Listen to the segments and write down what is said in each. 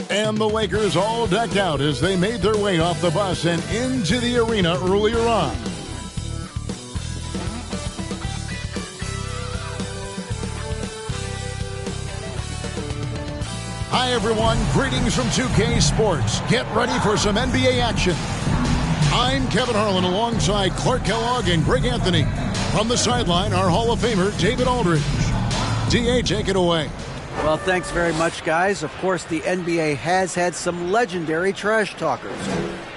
And the Lakers all decked out as they made their way off the bus and into the arena earlier on. Hi, everyone. Greetings from 2K Sports. Get ready for some NBA action. I'm Kevin Harlan alongside Clark Kellogg and Greg Anthony. From the sideline, our Hall of Famer, David Aldridge. DA, take it away. Well, thanks very much, guys. Of course, the NBA has had some legendary trash talkers.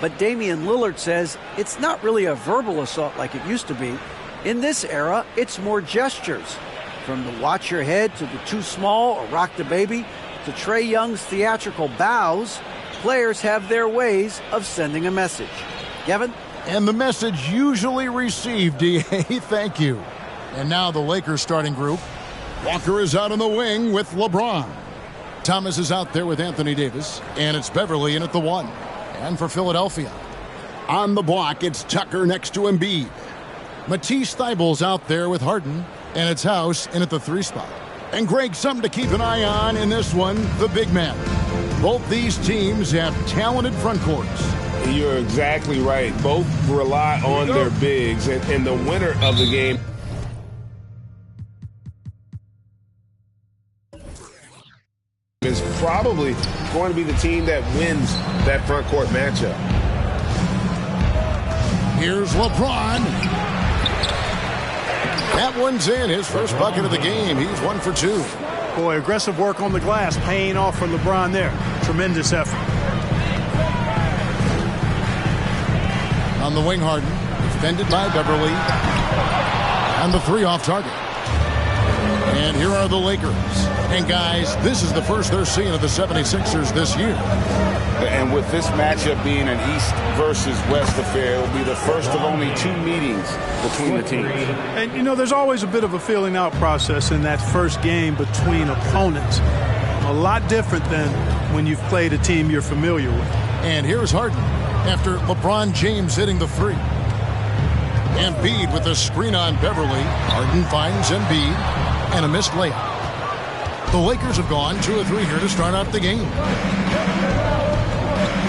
But Damian Lillard says it's not really a verbal assault like it used to be. In this era, it's more gestures. From the watch your head to the too small or rock the baby to Trae Young's theatrical bows, players have their ways of sending a message. Kevin? And the message usually received, DA. Thank you. And now the Lakers starting group. Walker is out on the wing with LeBron. Thomas is out there with Anthony Davis. And it's Beverly in at the 1. And for Philadelphia, on the block, it's Tucker next to Embiid. Matisse Thybulle's out there with Harden. And it's House in at the 3 spot. And Greg, something to keep an eye on in this one, the big man. Both these teams have talented front courts. You're exactly right. Both rely on their bigs, and the winner of the game is probably going to be the team that wins that front court matchup. Here's LeBron. That one's in, his first bucket of the game. He's 1 for 2. Boy, aggressive work on the glass, paying off for LeBron there. Tremendous effort. On the wing, Harden, defended by Beverly. And the 3 off target. And here are the Lakers. And guys, this is the first they're seeing of the 76ers this year. And with this matchup being an East versus West affair, it will be the first of only 2 meetings between the teams. And, you know, there's always a bit of a feeling out process in that first game between opponents. A lot different than when you've played a team you're familiar with. And here's Harden after LeBron James hitting the 3. Embiid with a screen on Beverly. Harden finds Embiid and a missed layup. The Lakers have gone 2 of 3 here to start out the game.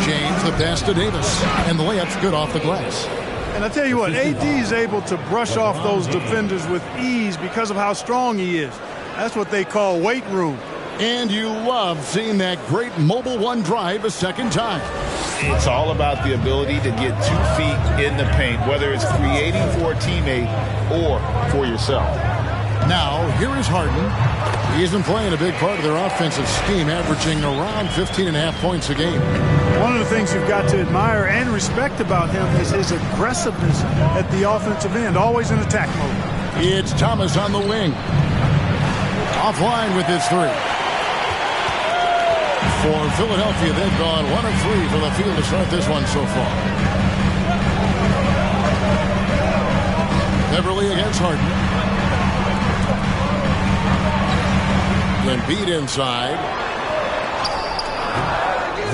James, the pass to Davis, and the layup's good off the glass. And I tell you what, AD is able to brush off those defenders with ease because of how strong he is. That's what they call weight room. And you love seeing that great mobile 1 drive a second time. It's all about the ability to get 2 feet in the paint, whether it's creating for a teammate or for yourself. Now, here is Harden. He isn't playing a big part of their offensive scheme, averaging around 15.5 points a game. One of the things you've got to admire and respect about him is his aggressiveness at the offensive end, always in attack mode. It's Thomas on the wing. Offline with his 3. For Philadelphia, they've gone 1 of 3 from the field to start this one so far. Beverly against Harden. Embiid inside.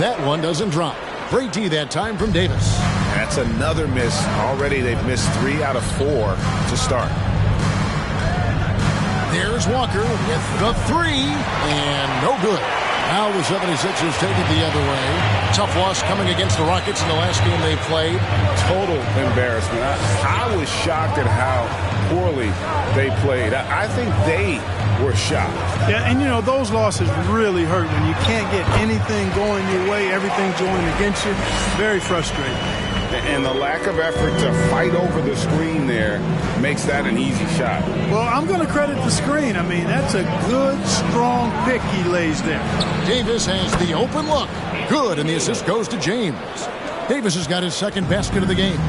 That one doesn't drop. Great D that time from Davis. That's another miss. Already they've missed 3 out of 4 to start. There's Walker with the 3, and no good. Now the 76ers take it the other way. Tough loss coming against the Rockets in the last game they played. Total embarrassment. I was shocked at how poorly they played. I think they were shocked. Yeah, and you know, those losses really hurt when you can't get anything going your way, everything's going against you. Very frustrating. And the lack of effort to fight over the screen there makes that an easy shot. Well, I'm going to credit the screen. I mean, that's a good, strong pick he lays there. Davis has the open look. Good, and the assist goes to James. Davis has got his second basket of the game.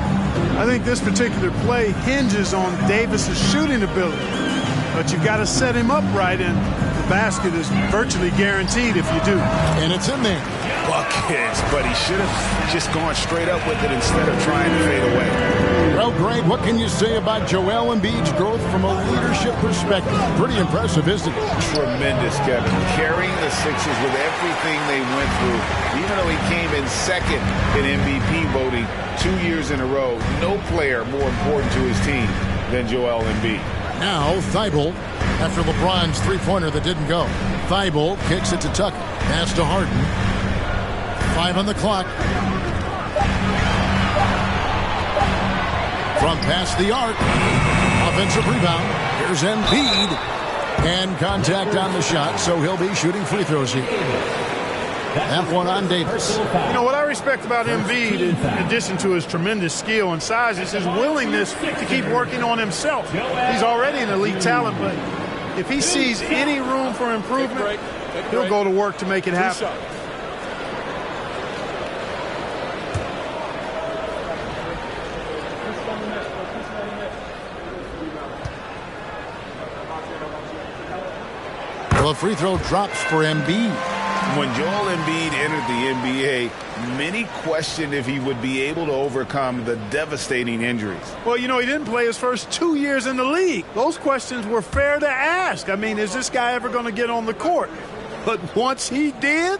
I think this particular play hinges on Davis's shooting ability. But you've got to set him up right, and the basket is virtually guaranteed if you do. And it's in there. Buckets, but he should have just gone straight up with it instead of trying to fade away. Well, Greg, what can you say about Joel Embiid's growth from a leadership perspective? Pretty impressive, isn't it? Tremendous, Kevin. Carrying the Sixers with everything they went through. Even though he came in second in MVP voting 2 years in a row, no player more important to his team than Joel Embiid. Now, Thibault, after LeBron's three-pointer that didn't go. Thibault kicks it to Tucker. Pass to Harden. 5 on the clock. From past the arc. Offensive rebound. Here's Embiid. And contact on the shot, so he'll be shooting free throws here. That one on Davis. You know, what I respect about Embiid, in addition to his tremendous skill and size, is his willingness to keep working on himself. He's already an elite talent, but if he sees any room for improvement, he'll go to work to make it happen. Well, a free throw drops for Embiid. When Joel Embiid entered the NBA, many questioned if he would be able to overcome the devastating injuries. Well, you know, he didn't play his first 2 years in the league. Those questions were fair to ask. I mean, is this guy ever going to get on the court? But once he did,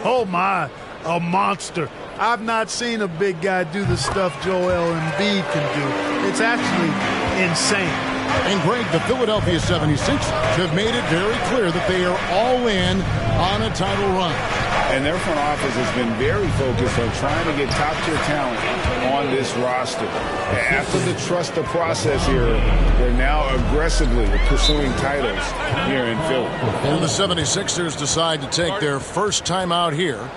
oh my, a monster. I've not seen a big guy do the stuff Joel Embiid can do. It's actually insane. And Greg, the Philadelphia 76ers have made it very clear that they are all in on a title run. And their front office has been very focused on trying to get top-tier talent on this roster. After the trust the process here, they're now aggressively pursuing titles here in Philly. And the 76ers decide to take their first time out here.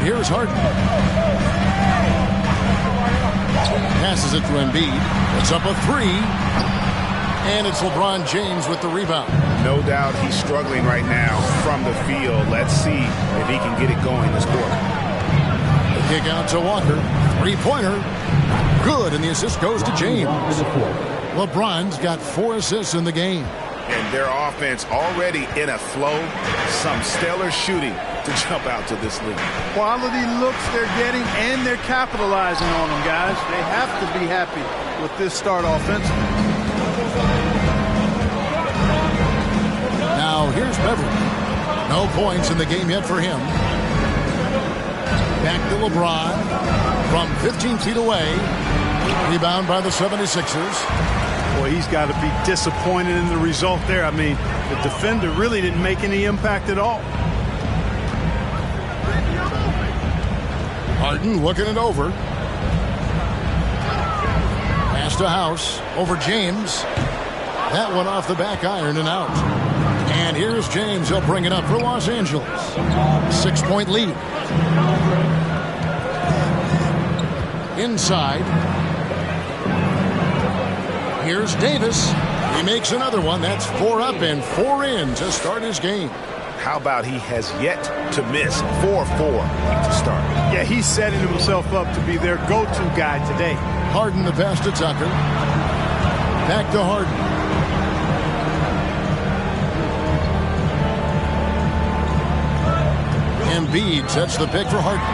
Here's Harden. Passes it to Embiid. It's up a three. And it's LeBron James with the rebound. No doubt he's struggling right now from the field. Let's see if he can get it going this quarter. The kick out to Walker. Three-pointer. Good, and the assist goes to James. LeBron's got 4 assists in the game. And their offense already in a flow. Some stellar shooting to jump out to this league. Quality looks they're getting, and they're capitalizing on them, guys. They have to be happy with this start offensively. Now here's Beverly. No points in the game yet for him. Back to LeBron from 15 feet away. Rebound by the 76ers. Boy, he's got to be disappointed in the result there. I mean, the defender really didn't make any impact at all. Harden looking it over. Pass to House over James. That one off the back iron and out. And here's James. He'll bring it up for Los Angeles. 6-point lead. Inside. Here's Davis. He makes another one. That's 4 up and 4 in to start his game. How about he has yet to miss 4-4 to start? Yeah, he's setting himself up to be their go-to guy today. Harden the pass to Tucker. Back to Harden. Embiid sets the pick for Harden.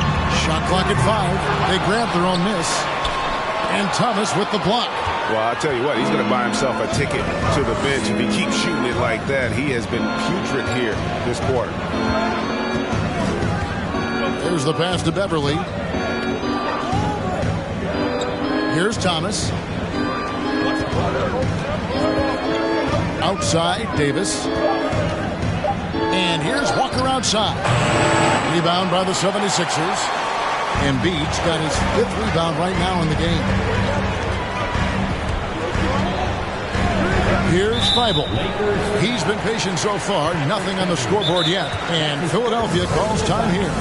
Shot clock at 5. They grab their own miss. And Thomas with the block. Well, I'll tell you what, he's going to buy himself a ticket to the bench. If he keeps shooting it like that, he has been putrid here this quarter. There's the pass to Beverly. Here's Thomas. Outside, Davis. And here's Walker outside. Rebound by the 76ers. Embiid's got his 5th rebound right now in the game. Here's Feibel. He's been patient so far. Nothing on the scoreboard yet. And Philadelphia calls time here.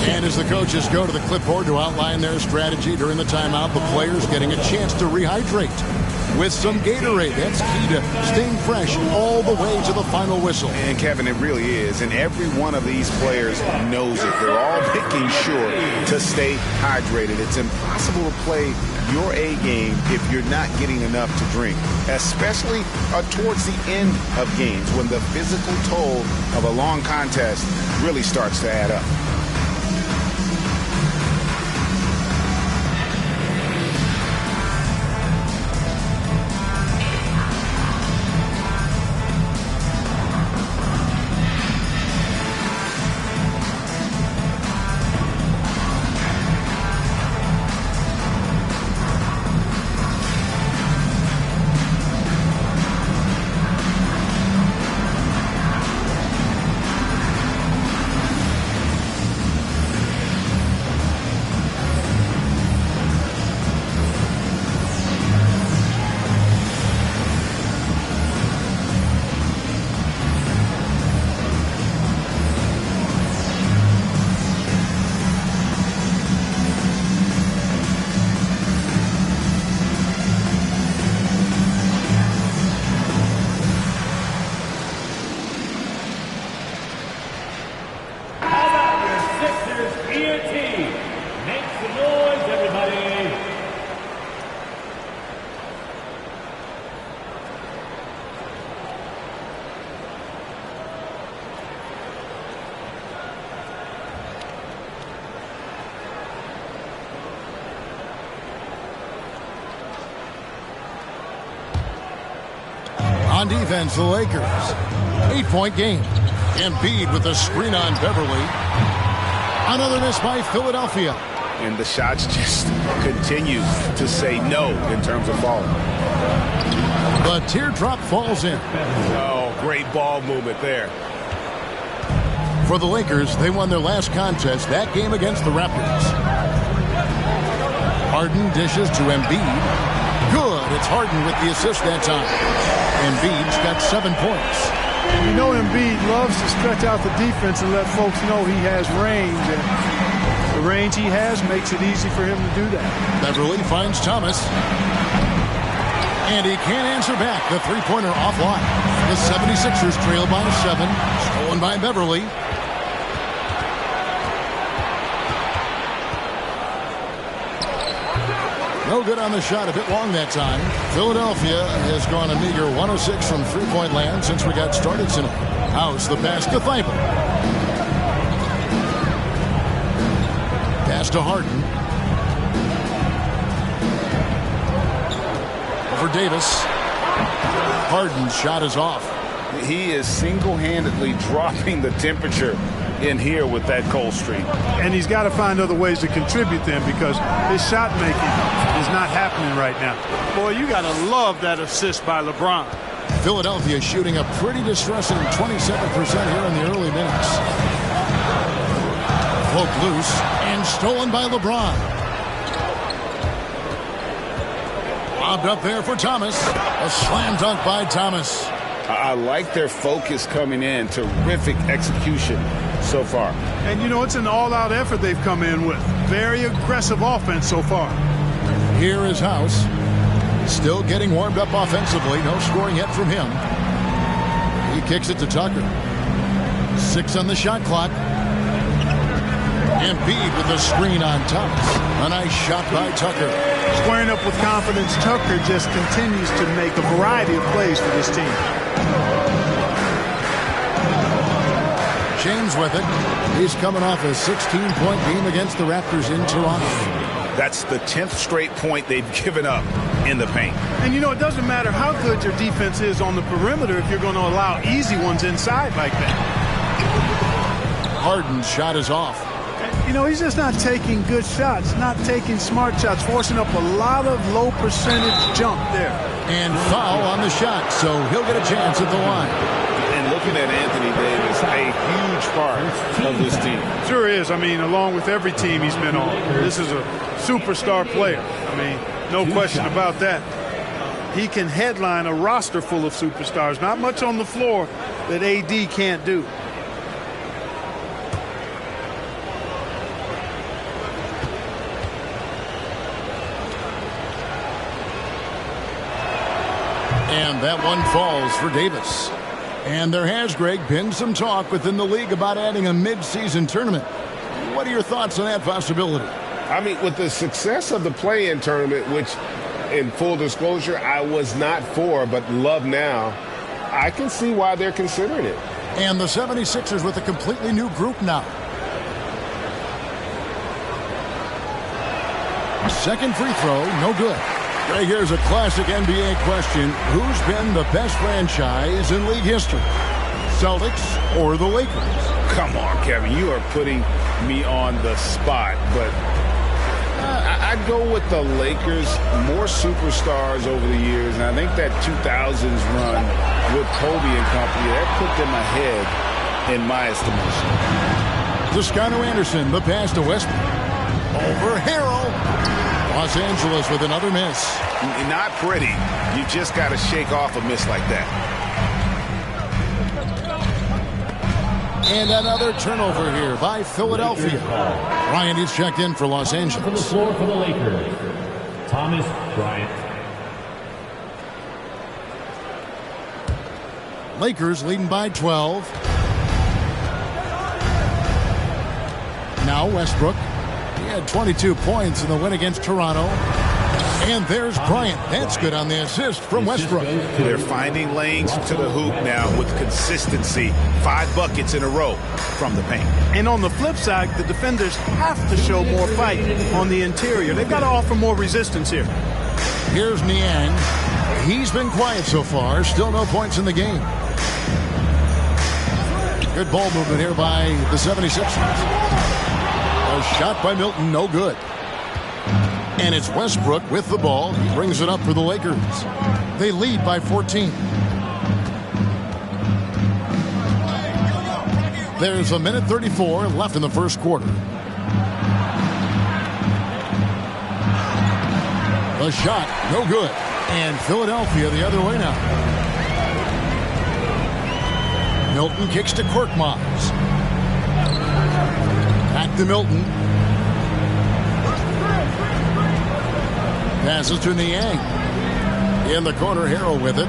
And as the coaches go to the clipboard to outline their strategy during the timeout, the players getting a chance to rehydrate with some Gatorade. That's key to staying fresh all the way to the final whistle. And Kevin, it really is. And every one of these players knows it. They're all making sure to stay hydrated. It's impossible to play your A game if you're not getting enough to drink, especially towards the end of games when the physical toll of a long contest really starts to add up. On defense, the Lakers. 8-point game. Embiid with a screen on Beverly. Another miss by Philadelphia. And the shots just continue to say no in terms of falling. The teardrop falls in. Oh, great ball movement there. For the Lakers, they won their last contest, that game against the Raptors. Harden dishes to Embiid. Good. It's Harden with the assist that time. Embiid's got 7 points. You know Embiid loves to stretch out the defense and let folks know he has range. And the range he has makes it easy for him to do that. Beverly finds Thomas. And he can't answer back. The three-pointer offline. The 76ers trail by 7. Stolen by Beverly. No good on the shot, a bit long that time. Philadelphia has gone a meager 1 of 6 from three-point land since we got started tonight. House the pass to Feibel. Pass to Harden. Over Davis. Harden's shot is off. He is single-handedly dropping the temperature in here with that cold streak. And he's got to find other ways to contribute then, because his shot making is not happening right now. Boy, you got to love that assist by LeBron. Philadelphia shooting a pretty distressing 27% here in the early minutes. Poked loose and stolen by LeBron. Lobbed up there for Thomas. A slam dunk by Thomas. I like their focus coming in. Terrific execution so far. And, you know, it's an all-out effort they've come in with. Very aggressive offense so far. Here is House. Still getting warmed up offensively. No scoring yet from him. He kicks it to Tucker. 6 on the shot clock. Embiid with the screen on Thomas. A nice shot by Tucker. Squaring up with confidence, Tucker just continues to make a variety of plays for this team. James with it. He's coming off a 16-point game against the Raptors in Toronto. That's the 10th straight point they've given up in the paint. And, you know, it doesn't matter how good your defense is on the perimeter if you're going to allow easy ones inside like that. Harden's shot is off. You know, he's just not taking good shots, not taking smart shots, forcing up a lot of low percentage jump there. And foul on the shot, so he'll get a chance at the line. And looking at Anthony Davis, a huge part of this team. Sure is. I mean, along with every team he's been on, this is a superstar player. I mean, no question about that. He can headline a roster full of superstars. Not much on the floor that AD can't do. And that one falls for Davis. And there has, Greg, been some talk within the league about adding a mid-season tournament. What are your thoughts on that possibility? I mean, with the success of the play-in tournament, which, in full disclosure, I was not for, but love now, I can see why they're considering it. And the 76ers with a completely new group now. Second free throw, no good. Greg, here's a classic NBA question. Who's been the best franchise in league history? Celtics or the Lakers? Come on, Kevin. You are putting me on the spot, but I'd go with the Lakers. More superstars over the years, and I think that 2000s run with Kobe and company, that put them ahead in my estimation. Toscano Anderson, the pass to Westbrook. Over Harrell. Los Angeles with another miss. Not pretty. You just got to shake off a miss like that. And another turnover here by Philadelphia. Bryant is checked in for Los Angeles. On the floor for the Lakers, Thomas Bryant. Lakers leading by 12. Now Westbrook. He had 22 points in the win against Toronto. And there's Bryant. That's good on the assist from Westbrook. They're finding lanes to the hoop now with consistency. 5 buckets in a row from the paint. And on the flip side, the defenders have to show more fight on the interior. They've got to offer more resistance here. Here's Niang. He's been quiet so far. Still no points in the game. Good ball movement here by the 76ers. A shot by Milton, no good. And it's Westbrook with the ball. He brings it up for the Lakers. They lead by 14. There's a minute 34 left in the first quarter. The shot, no good. And Philadelphia the other way now. Milton kicks to Korkmaz. Back to Milton. Passes to Niang. In the corner, Harrell with it.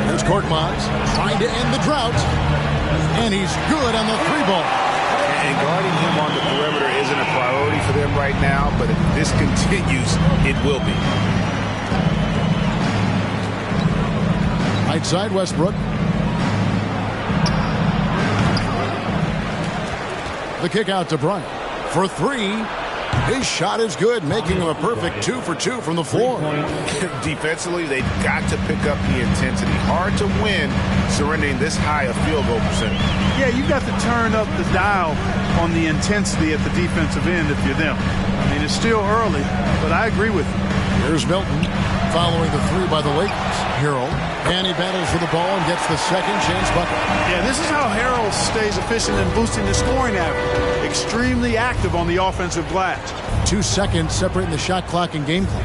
Here's Korkmaz trying to end the drought. And he's good on the 3-ball. And guarding him on the perimeter isn't a priority for them right now, but if this continues, it will be. Right side, Westbrook. The kick out to Bryant for 3. His shot is good, making him a perfect 2 for 2 from the floor. Defensively, they've got to pick up the intensity. Hard to win surrendering this high a field goal percentage. Yeah, you've got to turn up the dial on the intensity at the defensive end if you're them. I mean, it's still early, but I agree with you. Here's Milton following the 3 by the Lakers. Harrell, and he battles for the ball and gets the second chance bucket. Yeah, this is how Harrell stays efficient in boosting the scoring average. Extremely active on the offensive glass. 2 seconds separating the shot clock and game clock.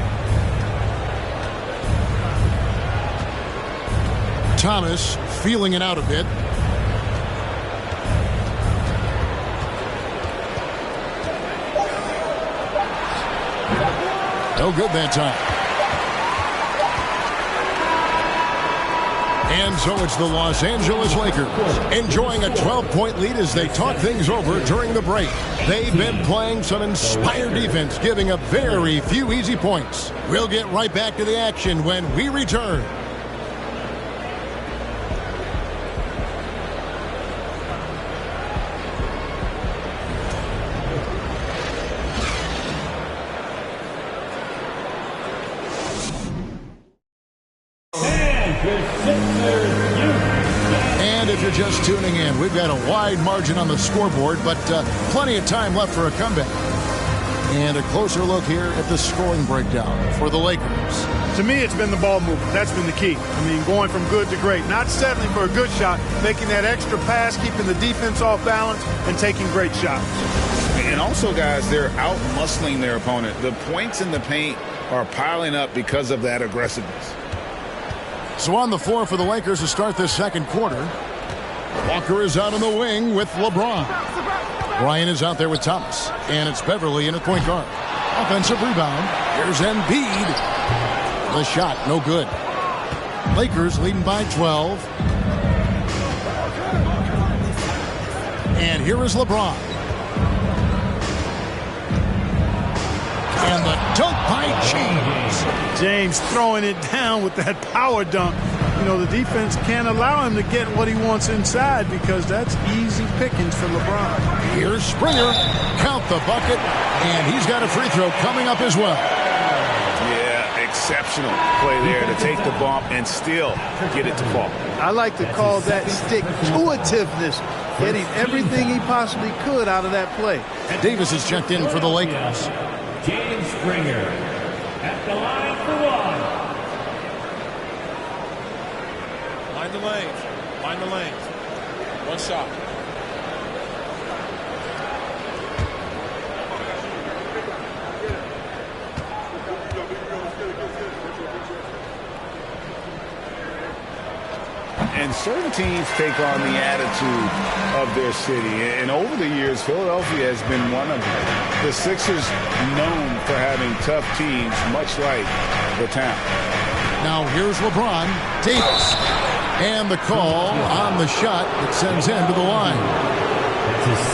Thomas feeling it out a bit. No good that time. And so it's the Los Angeles Lakers enjoying a 12-point lead as they talk things over during the break. They've been playing some inspired defense, giving up very few easy points. We'll get right back to the action when we return. And if you're just tuning in, we've got a wide margin on the scoreboard, but plenty of time left for a comeback. And a closer look here at the scoring breakdown for the Lakers. To me, it's been the ball movement. That's been the key. I mean, going from good to great. Not settling for a good shot, making that extra pass, keeping the defense off balance, and taking great shots. And also, guys, they're out-muscling their opponent. The points in the paint are piling up because of that aggressiveness. So on the floor for the Lakers to start this second quarter. Walker is out on the wing with LeBron. Bryant is out there with Thomas. And it's Beverly in at point guard. Offensive rebound. Here's Embiid. The shot, no good. Lakers leading by 12. And here is LeBron. And the dunk by James. James throwing it down with that power dunk. You know, the defense can't allow him to get what he wants inside because that's easy pickings for LeBron. Here's Springer. Count the bucket. And he's got a free throw coming up as well. Yeah, exceptional play there to take the bump and still get it to fall. I like to call that stick-to-itiveness, getting everything he possibly could out of that play. Davis is checked in for the Lakers. James Springer at the line for one. Mind the lanes. Mind the lanes. One shot. And certain teams take on the attitude of their city. And over the years, Philadelphia has been one of them. The Sixers known for having tough teams, much like the town. Now here's LeBron. Davis. And the call on the shot that sends him to the line.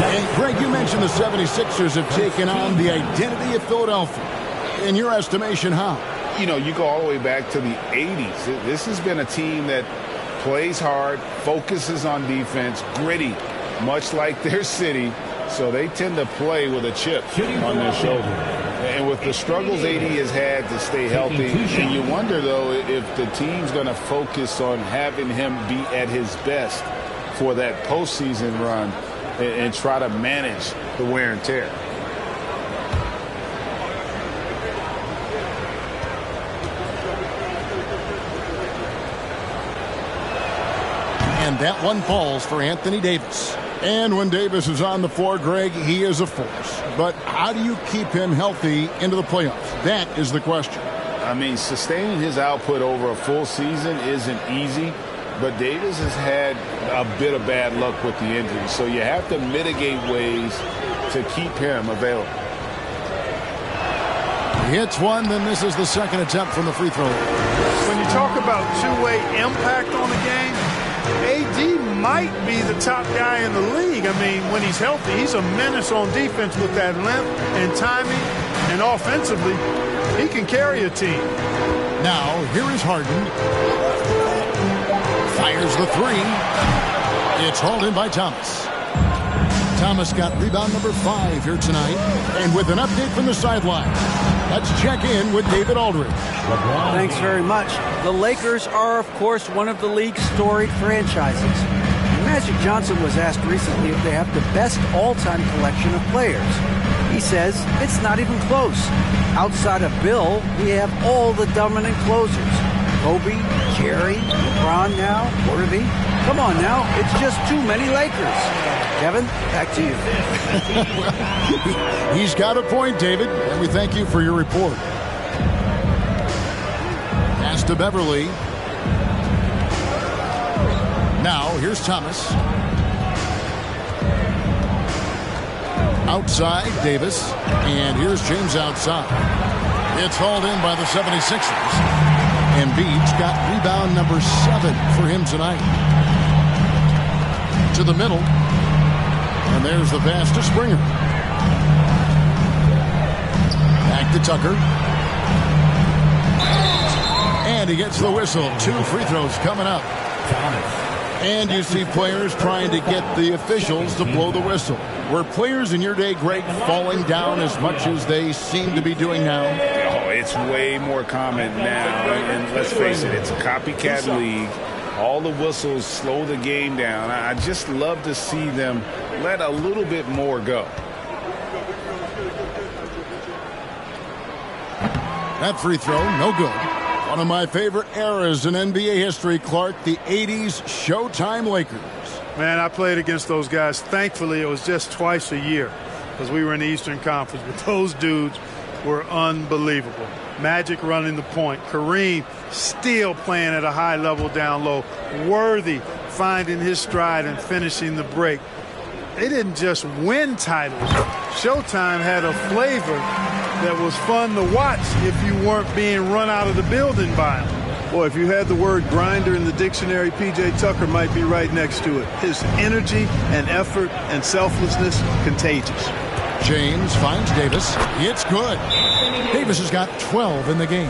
And Greg, you mentioned the 76ers have taken on the identity of Philadelphia. In your estimation, how? You know, you go all the way back to the 80s. This has been a team that plays hard, focuses on defense, gritty, much like their city. So they tend to play with a chip on their shoulder. And with the struggles AD has had to stay healthy, and you wonder, though, if the team's going to focus on having him be at his best for that postseason run and try to manage the wear and tear. And that one falls for Anthony Davis. And when Davis is on the floor, Greg, he is a force. But how do you keep him healthy into the playoffs? That is the question. I mean, sustaining his output over a full season isn't easy, but Davis has had a bit of bad luck with the injury. So you have to mitigate ways to keep him available. He hits one, then this is the second attempt from the free throw. When you talk about two-way impact on the game, AD might be the top guy in the league. I mean, when he's healthy, he's a menace on defense with that length and timing, and offensively, he can carry a team. Now, here is Harden. Fires the three. It's hauled in by Thomas. Thomas got rebound number 5 here tonight. And with an update from the sideline, let's check in with David Aldridge. Thanks very much. The Lakers are, of course, one of the league's storied franchises. Magic Johnson was asked recently if they have the best all-time collection of players. He says it's not even close. Outside of Bill, we have all the dominant closers. Kobe, Jerry, LeBron now, Worthy. Come on now, it's just too many Lakers. Kevin, back to you. He's got a point, David, and we thank you for your report. Pass to Beverly. Now, here's Thomas. Outside, Davis. And here's James outside. It's hauled in by the 76ers. Embiid's got rebound number 7 for him tonight. To the middle. And there's the pass to Springer. Back to Tucker. And he gets the whistle. 2 free throws coming up. And you see players trying to get the officials to blow the whistle. Were players in your day, Greg, falling down as much as they seem to be doing now? Oh, it's way more common now. And let's face it, it's a copycat league. All the whistles slow the game down. I just love to see them let a little bit more go. That free throw, no good. One of my favorite eras in NBA history, Clark, the 80s Showtime Lakers. Man, I played against those guys. Thankfully, it was just twice a year because we were in the Eastern Conference. But those dudes were unbelievable. Magic running the point. Kareem still playing at a high level down low. Worthy finding his stride and finishing the break. They didn't just win titles. Showtime had a flavor that was fun to watch if you weren't being run out of the building by them. Boy, if you had the word grinder in the dictionary, P.J. Tucker might be right next to it. His energy and effort and selflessness, contagious. James finds Davis. It's good. Davis has got 12 in the game.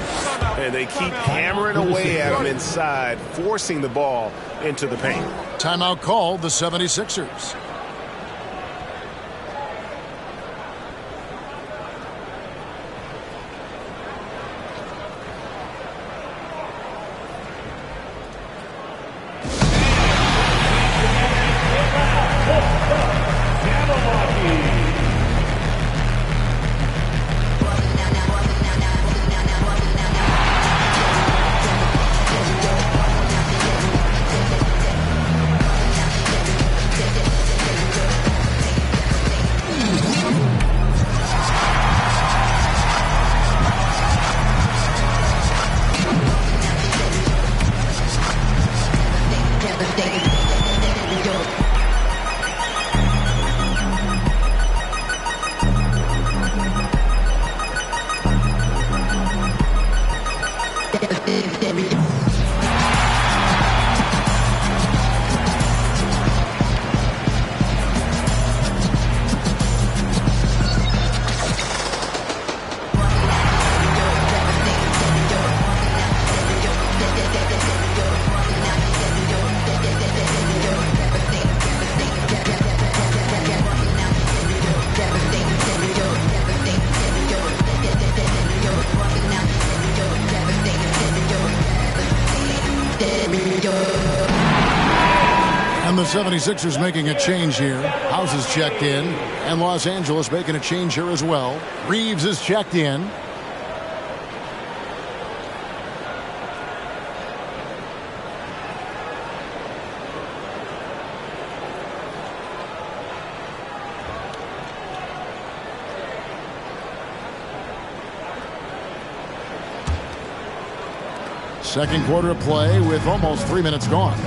And they keep hammering away at him inside, forcing the ball into the paint. Timeout called the 76ers. And the 76ers making a change here. House is checked in. And Los Angeles making a change here as well. Reeves is checked in. Second quarter of play with almost 3 minutes gone.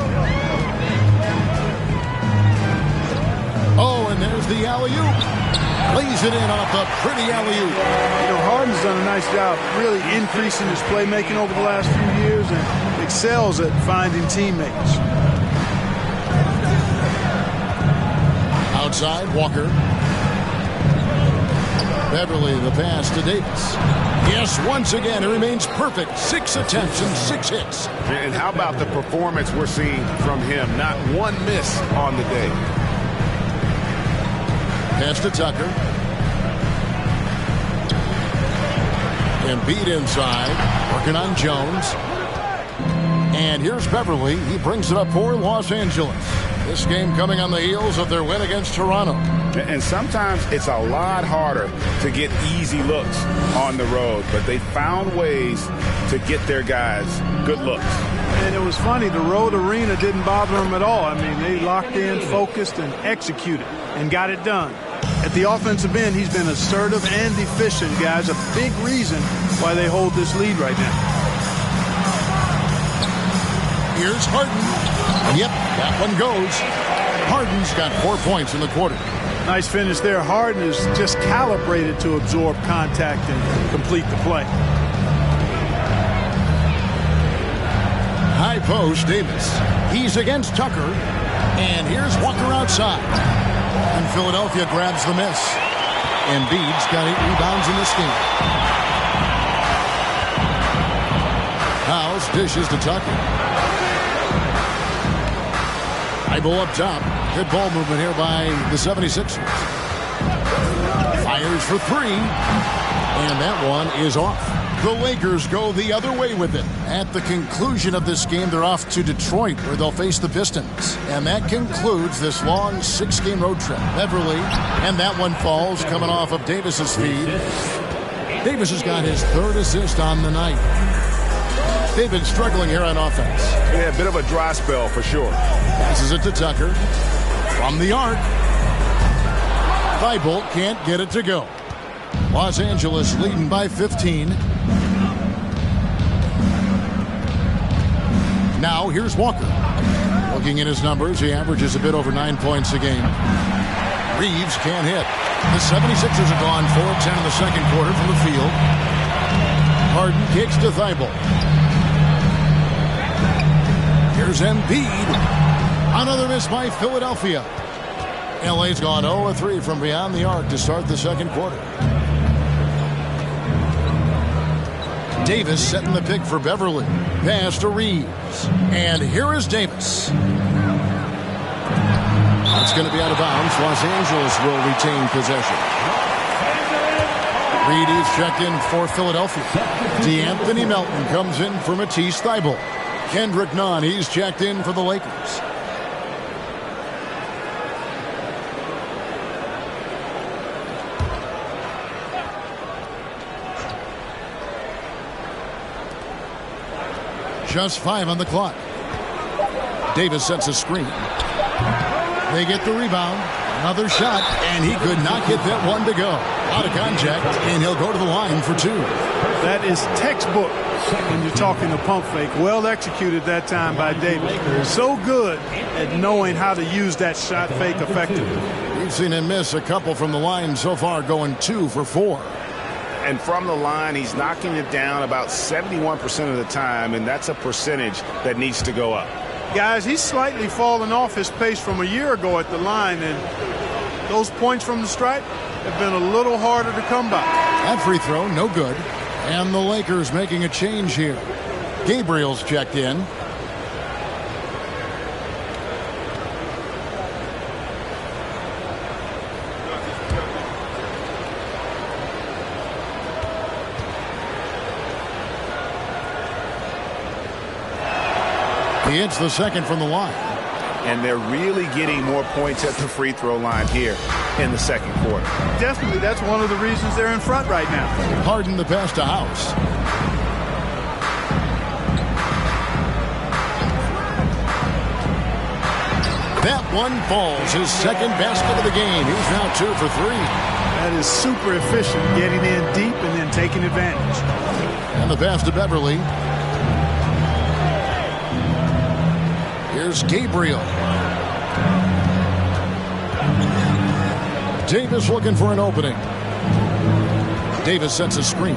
Oh, and there's the alley-oop. Lays it in off a pretty alley-oop. You know, Harden's done a nice job really increasing his playmaking over the last few years and excels at finding teammates. Outside, Walker. Beverly, the pass to Davis. Yes, once again, it remains perfect. 6 attempts and 6 hits. And how about the performance we're seeing from him? Not one miss on the day. Pass to Tucker. Embiid inside, working on Jones. And here's Beverly. He brings it up for Los Angeles. This game coming on the heels of their win against Toronto. And sometimes it's a lot harder to get easy looks on the road, but they found ways to get their guys good looks. And it was funny, the road arena didn't bother them at all. I mean, they locked in, focused, and executed, and got it done. At the offensive end, he's been assertive and efficient, guys. A big reason why they hold this lead right now. Here's Harden. Yep, that one goes. Harden's got 4 points in the quarter. Nice finish there. Harden is just calibrated to absorb contact and complete the play. High post, Davis. He's against Tucker. And here's Walker outside. And Philadelphia grabs the miss. Embiid's got 8 rebounds in this game. House dishes to Tucker. Thibault up top. Good ball movement here by the 76ers. Fires for 3. And that one is off. The Lakers go the other way with it. At the conclusion of this game, they're off to Detroit, where they'll face the Pistons. And that concludes this long 6-game road trip. Beverly, and that one falls coming off of Davis's feed. Davis has got his 3rd assist on the night. They've been struggling here on offense. Yeah, a bit of a dry spell for sure. Passes it to Tucker. From the arc. Thibault can't get it to go. Los Angeles leading by 15. Now here's Walker. Looking at his numbers, he averages a bit over 9 points a game. Reeves can't hit. The 76ers are gone 4 of 10 in the second quarter from the field. Harden kicks to Thibault. Here's Embiid. Another miss by Philadelphia. LA's gone 0-3 from beyond the arc to start the second quarter. Davis setting the pick for Beverly. Pass to Reeves. And here is Davis. That's going to be out of bounds. Los Angeles will retain possession. Reeves checked in for Philadelphia. DeAnthony Melton comes in for Matisse Thybulle. Kendrick Nunn, he's checked in for the Lakers. Just 5 on the clock. Davis sets a screen. They get the rebound. Another shot, and he could not get that one to go. Out of contact, and he'll go to the line for 2. That is textbook when you're talking a pump fake. Well executed that time by Davis. So good at knowing how to use that shot fake effectively. We've seen him miss a couple from the line so far, going 2 for 4. And from the line, he's knocking it down about 71% of the time, and that's a percentage that needs to go up. Guys, he's slightly fallen off his pace from a year ago at the line, and those points from the stripe have been a little harder to come by. That free throw, no good. And the Lakers making a change here. Gabriel's checked in. He hits the second from the line. And they're really getting more points at the free throw line here in the second quarter. Definitely, that's one of the reasons they're in front right now. Harden the pass to House. That one falls. His second basket of the game. He's now 2 for 3. That is super efficient, getting in deep and then taking advantage. And the pass to Beverly. Here's Gabriel. Davis looking for an opening. Davis sets a screen.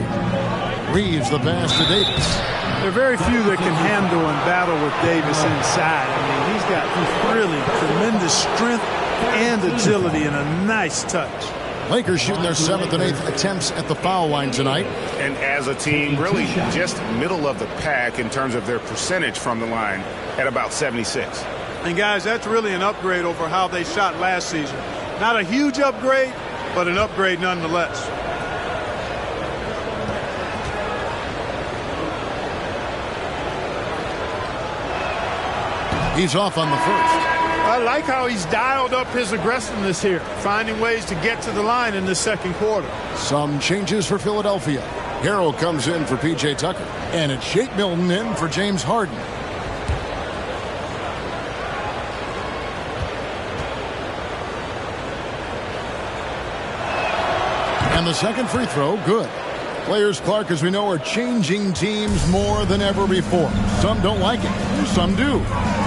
Reeves the pass to Davis. There are very few that can handle and battle with Davis inside. I mean, he's got really tremendous strength and agility and a nice touch. Lakers shooting their 7th and 8th attempts at the foul line tonight. And as a team, really just middle of the pack in terms of their percentage from the line at about 76. And guys, that's really an upgrade over how they shot last season. Not a huge upgrade, but an upgrade nonetheless. He's off on the first. I like how he's dialed up his aggressiveness here, finding ways to get to the line in the second quarter. Some changes for Philadelphia. Harrell comes in for P.J. Tucker. And it's Shake Milton in for James Harden. And the second free throw, good. Players, Clark, as we know, are changing teams more than ever before. Some don't like it, some do.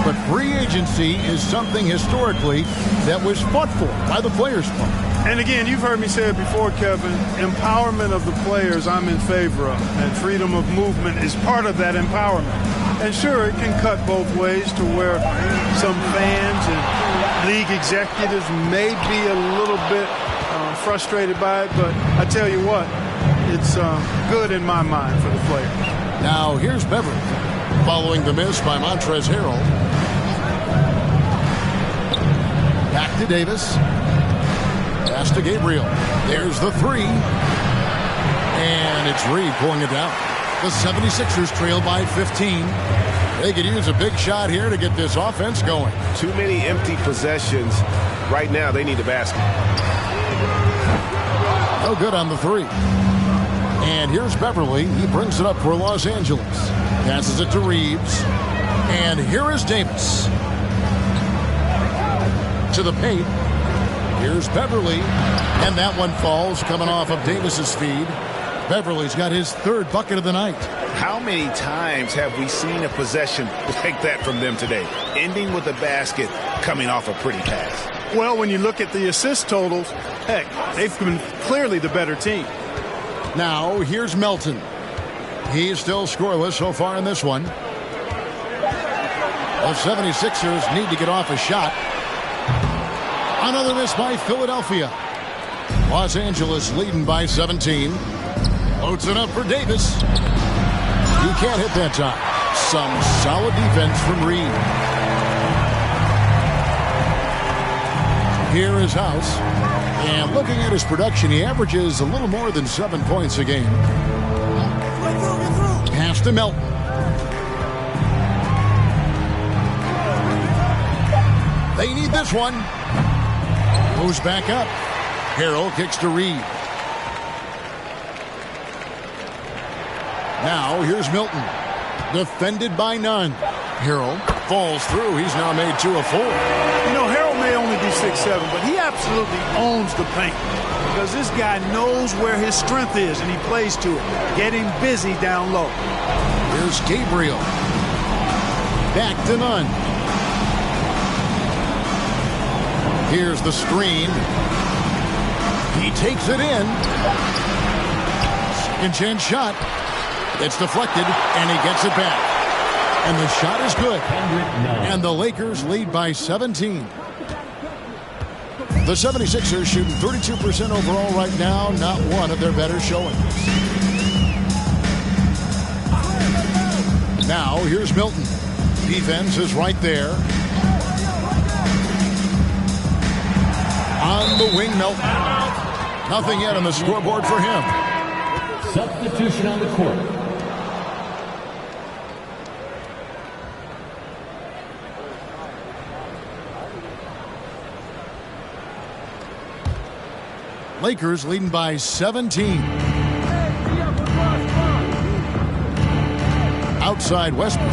But free agency is something historically that was fought for by the Players Club. And again, you've heard me say it before, Kevin, empowerment of the players I'm in favor of, and freedom of movement is part of that empowerment. And sure, it can cut both ways to where some fans and league executives may be a little bit frustrated by it, but I tell you what, it's good in my mind for the players. Now here's Beverly, following the miss by Montrezl Harrell. Back to Davis. Pass to Gabriel. There's the three. And it's Reed pulling it down. The 76ers trail by 15. They could use a big shot here to get this offense going. Too many empty possessions. Right now, they need a basket. No good on the three. And here's Beverly. He brings it up for Los Angeles. Passes it to Reeves. And here is Davis. To the paint. Here's Beverly. And that one falls coming off of Davis's feed. Beverly's got his third bucket of the night. How many times have we seen a possession like that from them today? Ending with a basket, coming off a pretty pass. Well, when you look at the assist totals, heck, they've been clearly the better team. Now, here's Melton. He's still scoreless so far in this one. The 76ers need to get off a shot. Another miss by Philadelphia. Los Angeles leading by 17. Loads it up for Davis. He can't hit that time. Some solid defense from Reed. Here is House. And looking at his production, he averages a little more than 7 points a game. Pass to Melton. They need this one. Moves back up. Harrell kicks to Reed. Now here's Milton. Defended by none. Harrell falls through. He's now made 2 of 4. You know, Harrell may only be 6'7", but he absolutely owns the paint because this guy knows where his strength is and he plays to it, getting busy down low. Here's Gabriel. Back to none. Here's the screen. He takes it in. Second chance shot. It's deflected, and he gets it back. And the shot is good. And the Lakers lead by 17. The 76ers shooting 32% overall right now. Not one of their better showings. Now, here's Milton. Defense is right there. On the wing, Milton. Nothing yet on the scoreboard for him. Substitution on the court. Lakers leading by 17. Outside Westbrook.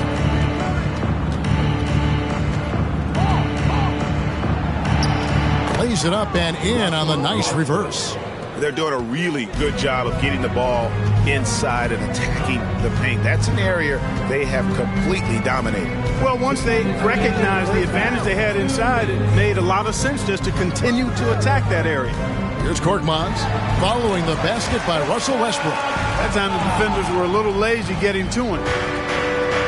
Lays it up and in on the nice reverse. They're doing a really good job of getting the ball inside and attacking the paint. That's an area they have completely dominated. Well, once they recognized the advantage they had inside, it made a lot of sense just to continue to attack that area. Here's Korkmaz following the basket by Russell Westbrook. That time the defenders were a little lazy getting to him.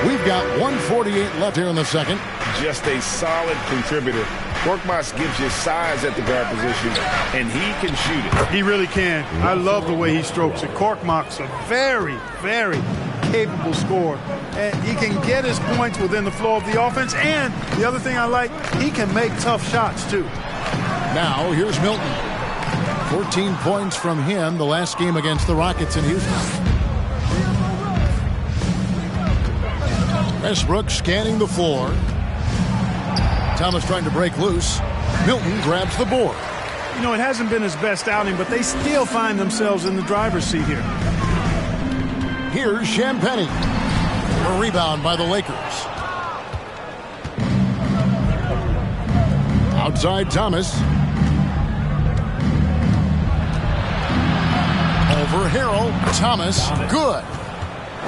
We've got 1:48 left here in the second. Just a solid contributor. Korkmaz gives you size at the guard position, and he can shoot it. He really can. I love the way he strokes it. Korkmaz, a very, very capable scorer. And he can get his points within the flow of the offense. And the other thing I like, he can make tough shots, too. Now, here's Milton. 14 points from him the last game against the Rockets in Houston. Westbrook scanning the floor. Thomas trying to break loose. Milton grabs the board. You know, it hasn't been his best outing, but they still find themselves in the driver's seat here. Here's Champagnie. A rebound by the Lakers. Outside Thomas. Over Harrell. Thomas. Good.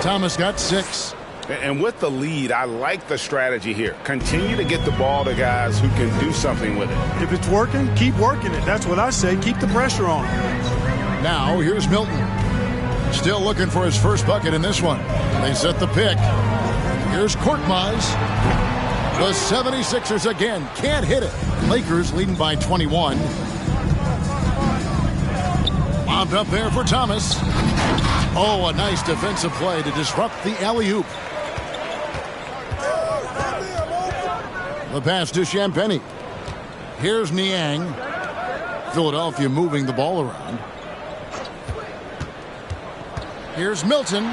Thomas got 6. And with the lead, I like the strategy here. Continue to get the ball to guys who can do something with it. If it's working, keep working it. That's what I say. Keep the pressure on. Now, here's Milton. Still looking for his first bucket in this one. They set the pick. Here's Korkmaz. The 76ers again can't hit it. Lakers leading by 21. Bombed up there for Thomas. Oh, a nice defensive play to disrupt the alley-oop. The pass to Champagnie. Here's Niang. Philadelphia moving the ball around. Here's Milton.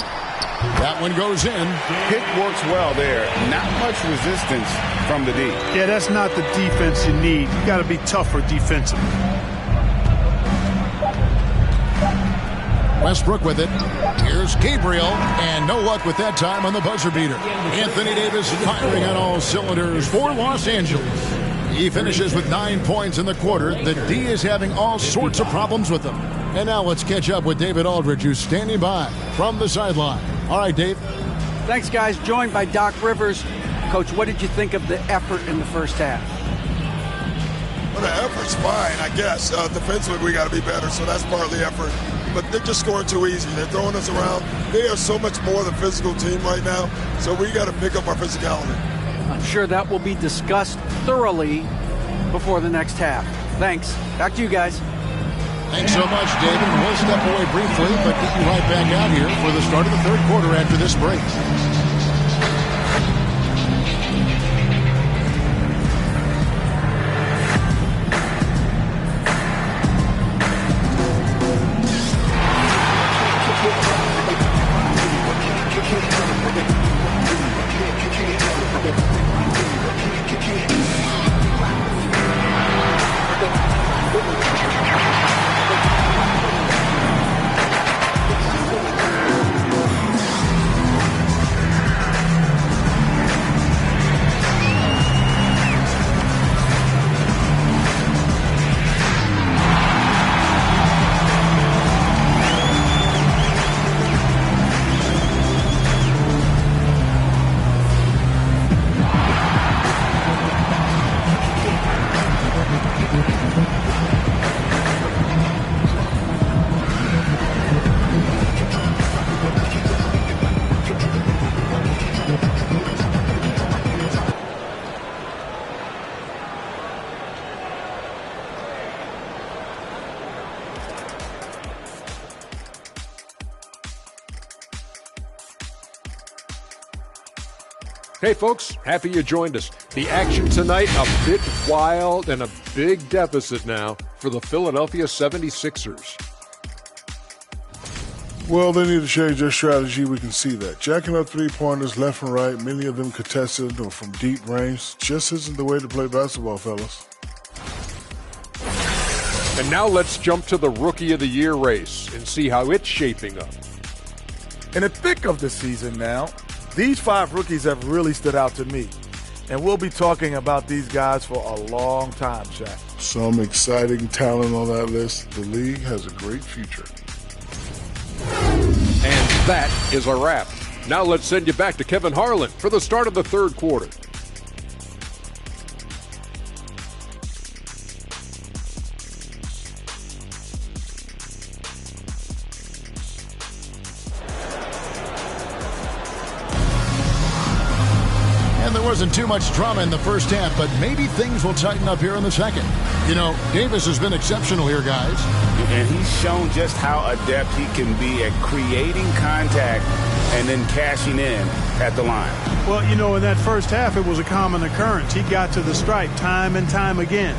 That one goes in. Pick works well there. Not much resistance from the D. Yeah, that's not the defense you need. You got to be tougher defensively. Westbrook with it. Here's Gabriel, and no luck with that time on the buzzer beater. Anthony Davis firing on all cylinders for Los Angeles. He finishes with 9 points in the quarter. The D is having all sorts of problems with them. And now let's catch up with David Aldridge, who's standing by from the sideline. All right, Dave. Thanks, guys. Joined by Doc Rivers. Coach, what did you think of the effort in the first half? Well, the effort's fine, I guess. Defensively, we got to be better, so that's part of the effort. But they're just scoring too easy. They're throwing us around. They are so much more than physical team right now, so we got to pick up our physicality. I'm sure that will be discussed thoroughly before the next half. Thanks. Back to you guys. Thanks so much, David. We'll step away briefly, but get you right back out here for the start of the third quarter after this break. Hey folks, happy you joined us. The action tonight a bit wild and a big deficit now for the Philadelphia 76ers. Well, they need to change their strategy. We can see that. Jacking up three-pointers left and right, many of them contested or from deep range, just isn't the way to play basketball, fellas. And now let's jump to the Rookie of the Year race and see how it's shaping up. In the thick of the season now, these 5 rookies have really stood out to me. And we'll be talking about these guys for a long time, Shaq. Some exciting talent on that list. The league has a great future. And that is a wrap. Now let's send you back to Kevin Harlan for the start of the third quarter. And there wasn't too much drama in the first half, but maybe things will tighten up here in the second. You know, Davis has been exceptional here, guys. And he's shown just how adept he can be at creating contact and then cashing in at the line. Well, you know, in that first half, it was a common occurrence. He got to the stripe time and time again.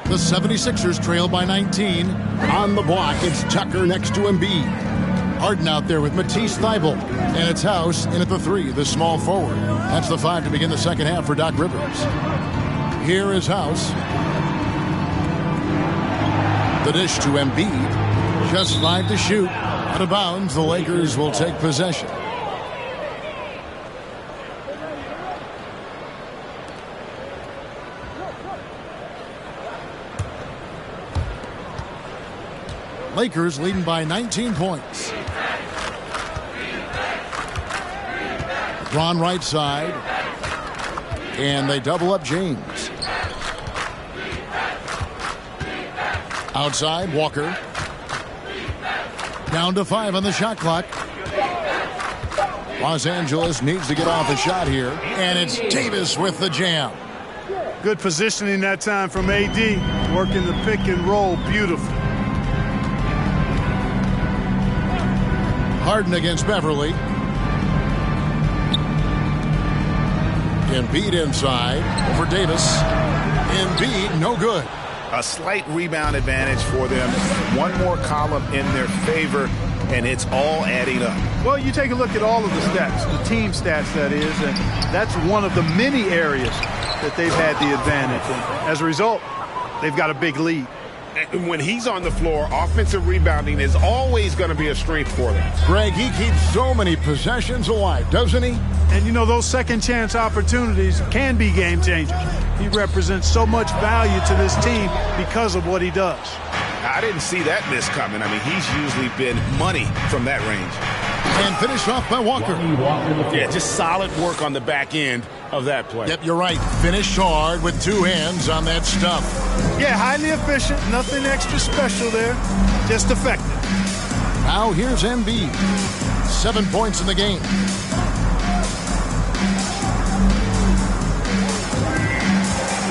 The 76ers trail by 19. On the block, it's Tucker next to Embiid. Harden out there with Matisse Thybulle. And it's House in at the 3, the small forward. That's the 5 to begin the second half for Doc Rivers. Here is House. The dish to Embiid. Just 5 to shoot. Out of bounds, the Lakers will take possession. Lakers leading by 19 points. LeBron right side. And they double up James. Outside, Walker. Down to 5 on the shot clock. Los Angeles needs to get off a shot here. And it's Davis with the jam. Good positioning that time from AD. Working the pick and roll beautifully. Harden against Beverly. Embiid inside over Davis. Embiid, no good. A slight rebound advantage for them. One more column in their favor, and it's all adding up. Well, you take a look at all of the stats, the team stats, that is, and that's one of the many areas that they've had the advantage. And as a result, they've got a big lead. And when he's on the floor, offensive rebounding is always going to be a strength for them. Greg, he keeps so many possessions alive, doesn't he? And, you know, those second-chance opportunities can be game-changers. He represents so much value to this team because of what he does. I didn't see that miss coming. I mean, he's usually been money from that range. And finished off by Walker. Yeah, just solid work on the back end of that play. Yep, you're right. Finished hard with 2 hands on that stuff. Yeah, highly efficient. Nothing extra special there. Just effective. Now here's Embiid. 7 points in the game.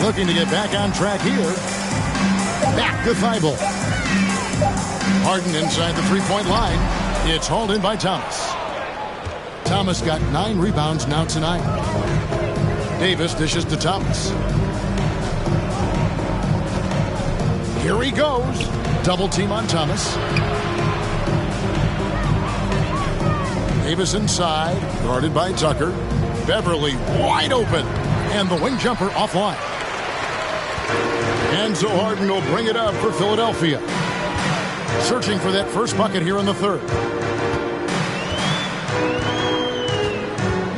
Looking to get back on track here. Back to Thibault. Harden inside the three-point line. It's hauled in by Thomas. Thomas got 9 rebounds now tonight. Davis dishes to Thomas. Here he goes. Double team on Thomas. Davis inside, guarded by Tucker. Beverly wide open. And the wing jumper offline. And so Harden will bring it up for Philadelphia. Searching for that first bucket here in the third.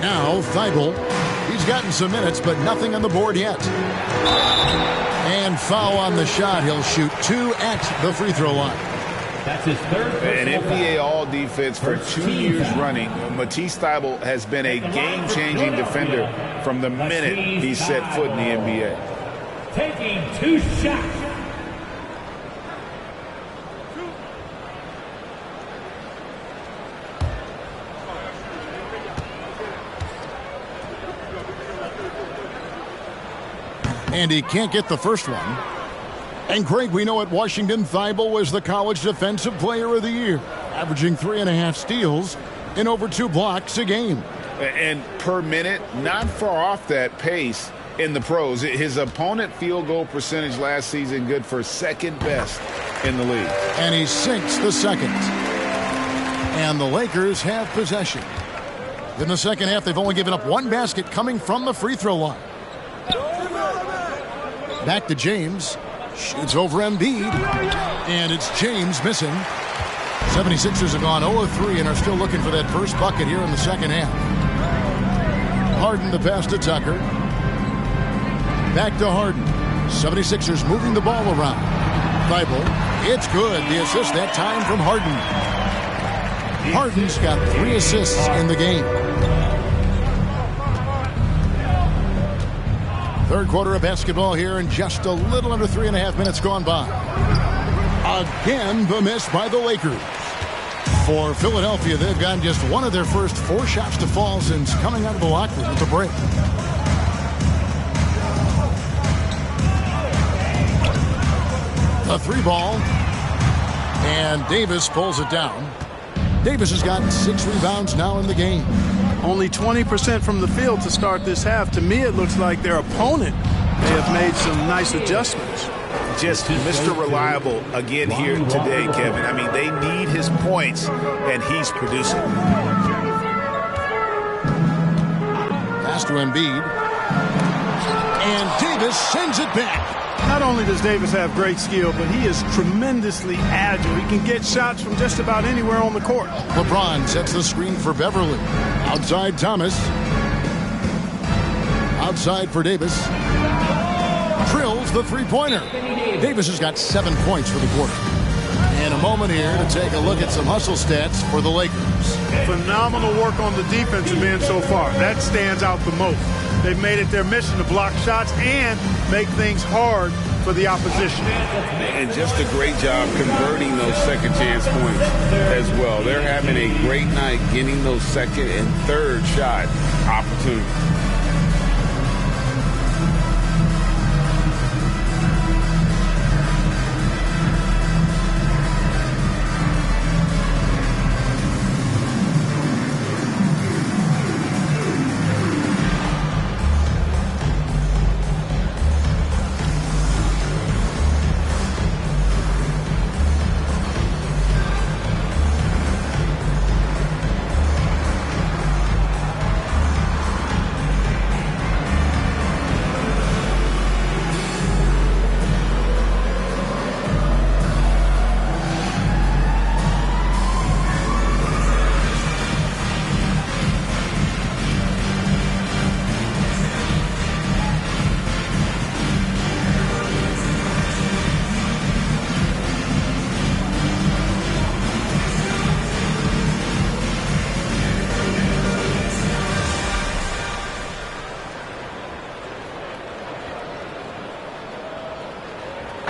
Now Thibault. He's gotten some minutes, but nothing on the board yet. And foul on the shot. He'll shoot 2 at the free throw line. That's his third. An NBA All-Defense for 2 years running. Matisse Thybulle has been a game-changing defender from the minute he set foot in the NBA. Taking 2 shots. And he can't get the first one. And Greg, we know at Washington, Thibault was the college defensive player of the year, averaging 3.5 steals and over 2 blocks a game. And per minute, not far off that pace in the pros. His opponent field goal percentage last season good for second best in the league. And he sinks the second. And the Lakers have possession. In the second half, they've only given up 1 basket coming from the free throw line. Back to James. Shoots over Embiid. And it's James missing. 76ers have gone 0-3 and are still looking for that first bucket here in the second half. Harden the pass to Tucker. Back to Harden. 76ers moving the ball around. Thibault. It's good. The assist that time from Harden. Harden's got 3 assists in the game. Third quarter of basketball here, and just a little under 3.5 minutes gone by. Again, the miss by the Lakers. For Philadelphia, they've gotten just 1 of their first 4 shots to fall since coming out of the locker room at the break. A 3 ball, and Davis pulls it down. Davis has gotten 6 rebounds now in the game. Only 20% from the field to start this half. To me, it looks like their opponent may have made some nice adjustments. Just Mr. Reliable again here today, Kevin. I mean, they need his points, and he's producing. Pass to Embiid. And Davis sends it back. Not only does Davis have great skill, but he is tremendously agile. He can get shots from just about anywhere on the court. LeBron sets the screen for Beverly. Outside Thomas. Outside for Davis. Drills the three-pointer. Davis has got 7 points for the quarter. And a moment here to take a look at some hustle stats for the Lakers. Phenomenal work on the defensive end so far. That stands out the most. They've made it their mission to block shots and make things hard for the opposition. And just a great job converting those second chance points as well. They're having a great night getting those second and third shot opportunities.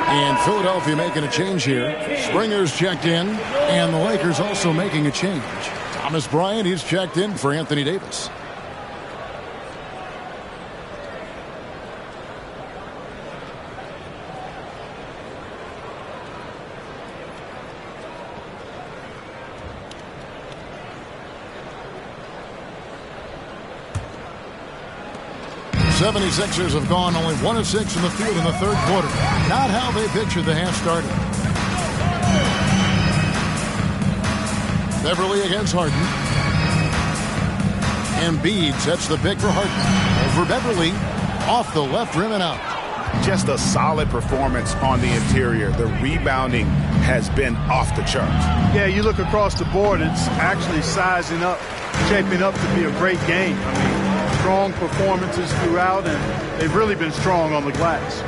And Philadelphia making a change here. Springer's checked in, and the Lakers also making a change. Thomas Bryant, he's checked in for Anthony Davis. The 76ers have gone only 1 of 6 in the field in the third quarter. Not how they pictured the half started. Beverly against Harden. Embiid sets the pick for Harden. Over Beverly. Off the left rim and out. Just a solid performance on the interior. The rebounding has been off the charts. Yeah, you look across the board, it's actually sizing up, shaping up to be a great game. I mean, strong performances throughout, and they've really been strong on the glass.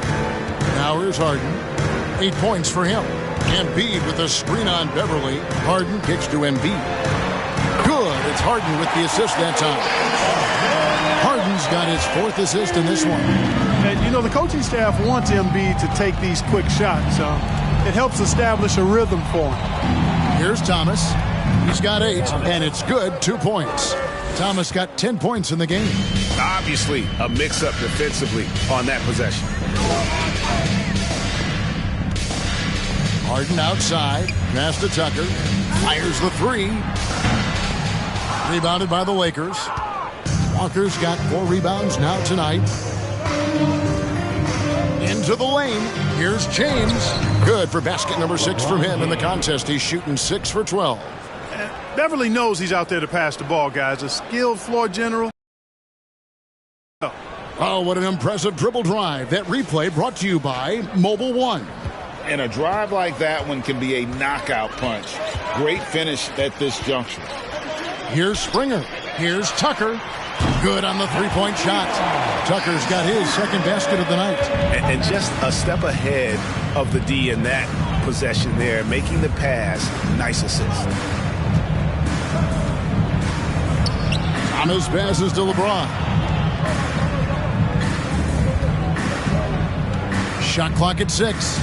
Now here's Harden. 8 points for him. Embiid with a screen on Beverly. Harden kicks to Embiid. Good. It's Harden with the assist that time. Harden's got his 4th assist in this one. And, you know, the coaching staff wants Embiid to take these quick shots. It helps establish a rhythm for him. Here's Thomas. He's got 8, and it's good. 2 points. Thomas got 10 points in the game. Obviously, a mix-up defensively on that possession. Harden outside. Pass to Tucker. Fires the 3. Rebounded by the Lakers. Walker's got 4 rebounds now tonight. Into the lane. Here's James. Good for basket number 6 from him in the contest. He's shooting 6 for 12. Beverly knows he's out there to pass the ball, guys. A skilled floor general. Oh, what an impressive dribble drive. That replay brought to you by Mobile One. And a drive like that one can be a knockout punch. Great finish at this juncture. Here's Springer. Here's Tucker. Good on the three-point shot. Tucker's got his second basket of the night. And just a step ahead of the D in that possession there, making the pass. Nice assist. Thomas passes to LeBron. Shot clock at 6.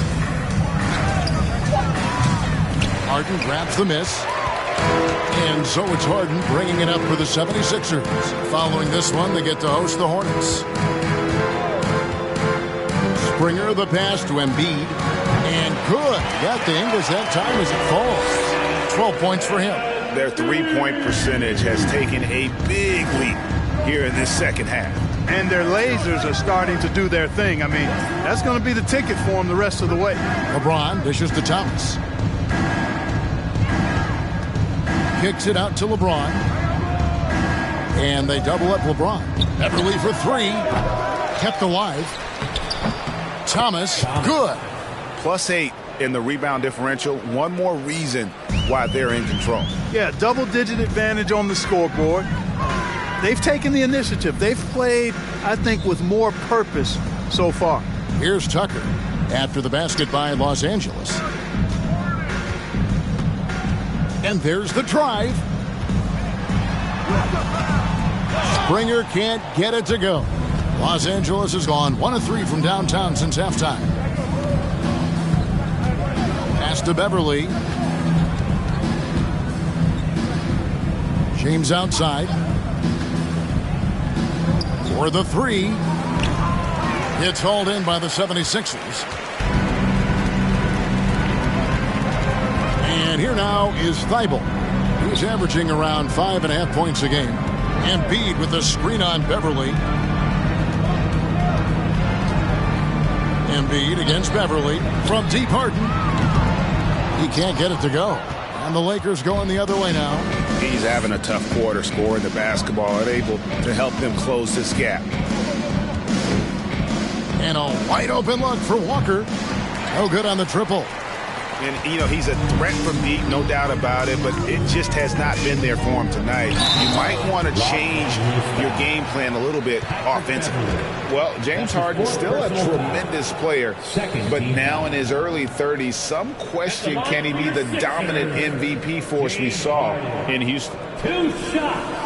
Harden grabs the miss. And so it's Harden bringing it up for the 76ers. Following this one, they get to host the Hornets. Springer the pass to Embiid. And good. Got the English that time as it falls. 12 points for him. Their three-point percentage has taken a big leap here in this second half. And their lasers are starting to do their thing. I mean, that's going to be the ticket for them the rest of the way. LeBron dishes to Thomas. Kicks it out to LeBron. And they double up LeBron. Beverly for 3. Kept alive. Thomas, good. +8 in the rebound differential. One more reason why they're in control. Yeah, double-digit advantage on the scoreboard. They've taken the initiative. They've played, I think, with more purpose so far. Here's Tucker after the basket by Los Angeles. And there's the drive. Springer can't get it to go. Los Angeles has gone 1 of 3 from downtown since halftime. Pass to Beverly. James outside. For the 3. It's hauled in by the 76ers. And here now is Thibault. He's averaging around 5.5 points a game. Embiid with the screen on Beverly. Embiid against Beverly from deep Harden. He can't get it to go. And the Lakers going the other way now. He's having a tough quarter, scoring the basketball and able to help them close this gap. And a wide open look for Walker. No good on the triple. And, you know, he's a threat from deep, no doubt about it, but it just has not been there for him tonight. You might want to change your game plan a little bit offensively. Well, James Harden's still a tremendous player, but now in his early 30s, some question, can he be the dominant MVP force we saw in Houston? 2 shots.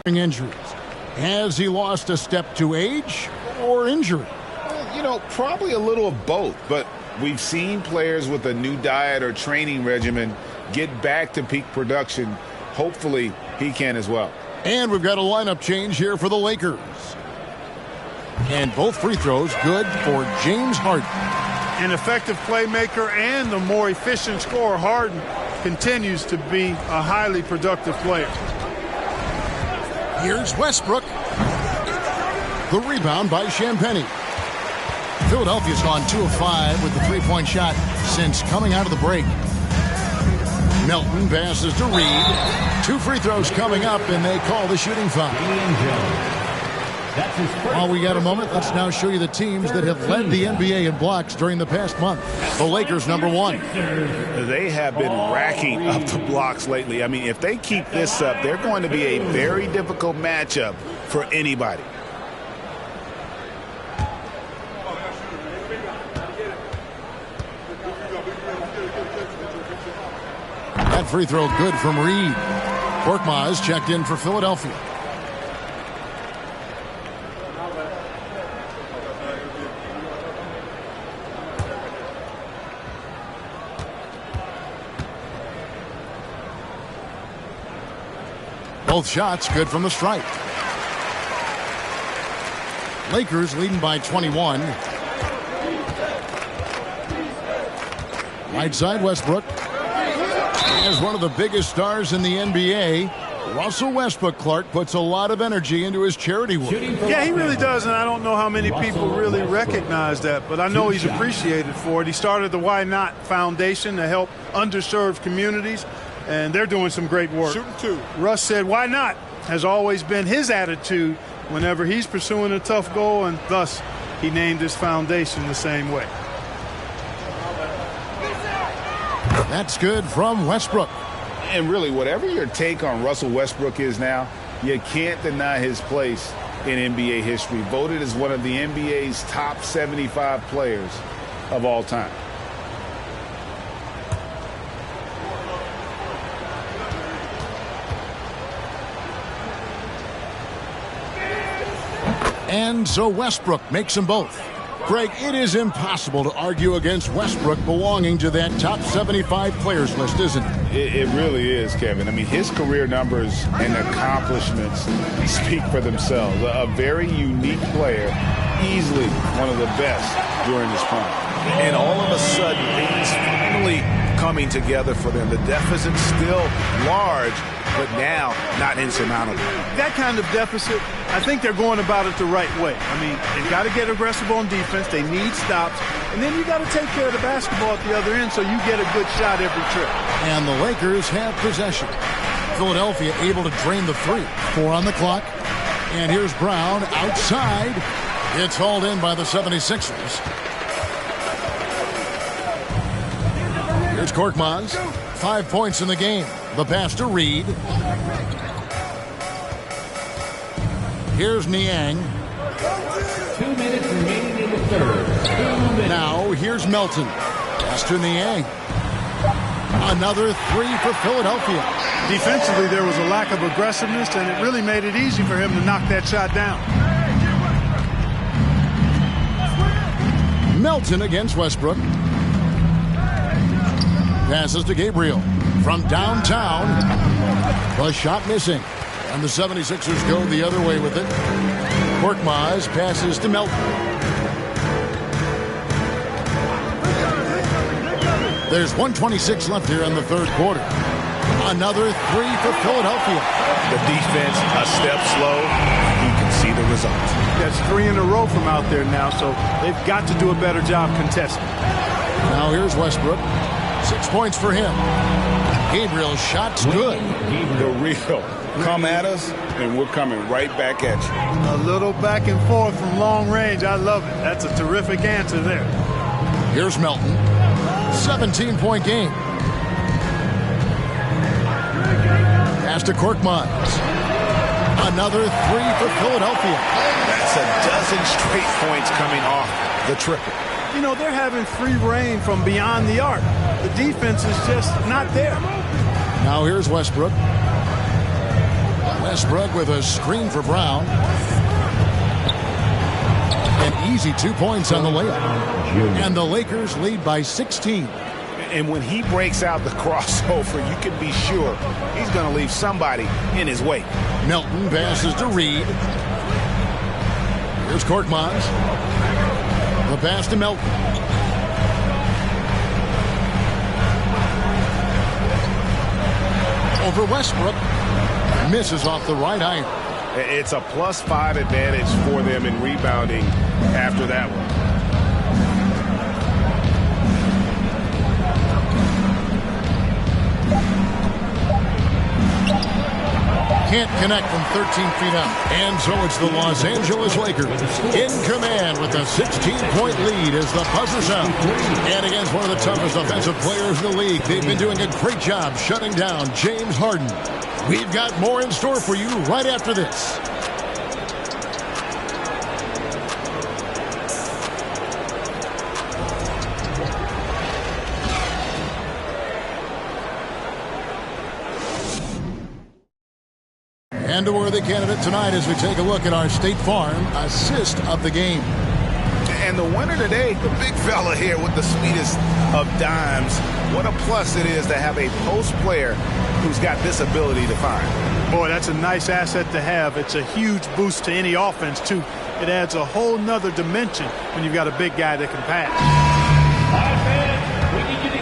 Injuries. Has he lost a step to age or injury? You know, probably a little of both, but we've seen players with a new diet or training regimen get back to peak production. Hopefully he can as well. And we've got a lineup change here for the Lakers. And both free throws good for James Harden. An effective playmaker and the more efficient scorer, Harden continues to be a highly productive player. Here's Westbrook. The rebound by Champagnie. Philadelphia's gone 2 of 5 with the three-point shot since coming out of the break. Melton passes to Reed. 2 free throws coming up, and they call the shooting foul. While we got a moment, let's now show you the teams that have led the NBA in blocks during the past month. The Lakers, number 1. They have been racking up the blocks lately. I mean, if they keep this up, they're going to be a very difficult matchup for anybody. That free throw good from Reed. Korkmaz checked in for Philadelphia. Both shots good from the stripe. Lakers leading by 21. Right side, Westbrook. As one of the biggest stars in the NBA, Russell Westbrook, Clark, puts a lot of energy into his charity work. Yeah, he really does, and I don't know how many people really recognize that, but I know he's appreciated for it. He started the Why Not Foundation to help underserved communities, and they're doing some great work. Shooting 2. Russ said, why not? Has always been his attitude whenever he's pursuing a tough goal, and thus he named his foundation the same way. That's good from Westbrook. And really, whatever your take on Russell Westbrook is now, you can't deny his place in NBA history. Voted as one of the NBA's top 75 players of all time. And so Westbrook makes them both. Greg, it is impossible to argue against Westbrook belonging to that top 75 players list, isn't it? It really is, Kevin. I mean, his career numbers and accomplishments speak for themselves. A very unique player, easily one of the best during his prime. And all of a sudden, things finally coming together for them. The deficit's still large, but now not insurmountable. That kind of deficit, I think they're going about it the right way. I mean, they've got to get aggressive on defense. They need stops. And then you got to take care of the basketball at the other end so you get a good shot every trip. And the Lakers have possession. Philadelphia able to drain the 3. 4 on the clock. And here's Brown outside. It's hauled in by the 76ers. Here's Korkmaz. 5 points in the game. The pass to Reed. Here's Niang. 2 minutes remaining in the third. Now here's Melton. Pass to Niang. Another three for Philadelphia. Defensively, there was a lack of aggressiveness, and it really made it easy for him to knock that shot down. Melton against Westbrook. Passes to Gabriel from downtown. The shot missing. And the 76ers go the other way with it. Korkmaz passes to Melton. There's 1:26 left here in the third quarter. Another three for Philadelphia. The defense a step slow. You can see the result. That's 3 in a row from out there now, so they've got to do a better job contesting. Now here's Westbrook. 6 points for him. Gabriel's shot's good. The real. Come at us, and we're coming right back at you. A little back and forth from long range. I love it. That's a terrific answer there. Here's Melton. 17-point game. Pass to Korkmaz. Another three for Philadelphia. That's a dozen straight points coming off the triple. You know, they're having free reign from beyond the arc. The defense is just not there. Now here's Westbrook. Westbrook with a screen for Brown. An easy 2 points on the layup. And the Lakers lead by 16. And when he breaks out the crossover, you can be sure he's going to leave somebody in his wake. Melton passes to Reed. Here's Korkmaz. The pass to Melton. Over Westbrook. Misses off the right iron. It's a +5 advantage for them in rebounding after that one. Can't connect from 13 feet out. And so it's the Los Angeles Lakers in command with a 16-point lead as the buzzer's out. And against one of the toughest offensive players in the league, they've been doing a great job shutting down James Harden. We've got more in store for you right after this. And a worthy candidate tonight as we take a look at our State Farm assist of the game. And the winner today, the big fella here with the sweetest of dimes. What a plus it is to have a post player who's got this ability to find. Boy, that's a nice asset to have. It's a huge boost to any offense, too. It adds a whole nother dimension when you've got a big guy that can pass.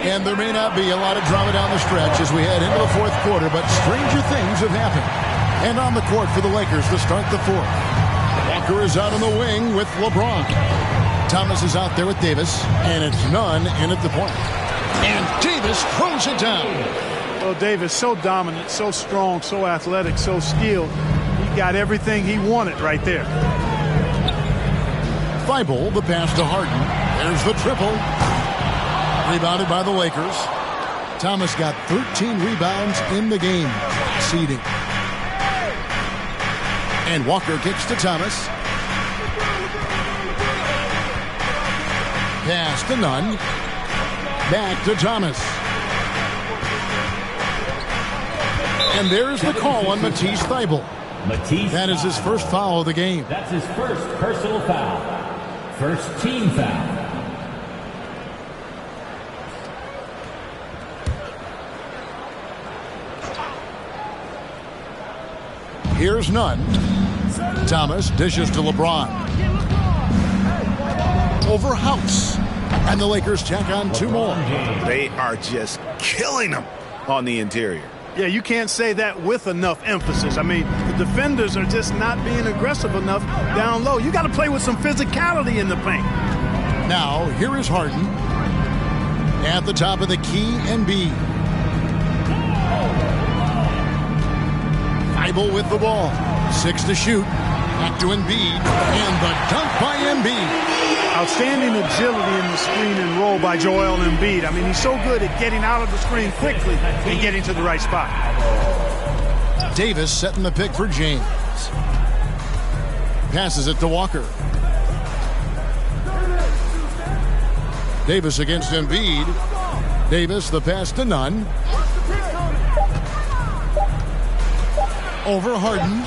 And there may not be a lot of drama down the stretch as we head into the fourth quarter, but stranger things have happened. And on the court for the Lakers to start the fourth. Walker is out on the wing with LeBron. Thomas is out there with Davis, and it's Nunn in at the point. And Davis throws it down. Well, Davis, so dominant, so strong, so athletic, so skilled. He got everything he wanted right there. Thibault, the pass to Harden. There's the triple. Rebounded by the Lakers. Thomas got 13 rebounds in the game. Seeding. And Walker kicks to Thomas. Pass to Nunn. Back to Thomas. And there's the call on Matisse Thybulle. That is his first foul of the game. That's his first personal foul. First team foul. Here's Nunn. Thomas dishes to LeBron. Over House. And the Lakers tack on two more. They are just killing them on the interior. Yeah, you can't say that with enough emphasis. I mean, the defenders are just not being aggressive enough down low. You got to play with some physicality in the paint. Now, here is Harden. At the top of the key, Embiid. Thibault with the ball. 6 to shoot. Back to Embiid. And the dunk by Embiid. Outstanding agility in the screen and roll by Joel Embiid. I mean, he's so good at getting out of the screen quickly and getting to the right spot. Davis setting the pick for James. Passes it to Walker. Davis against Embiid. Davis, the pass to Nunn. Over Harden.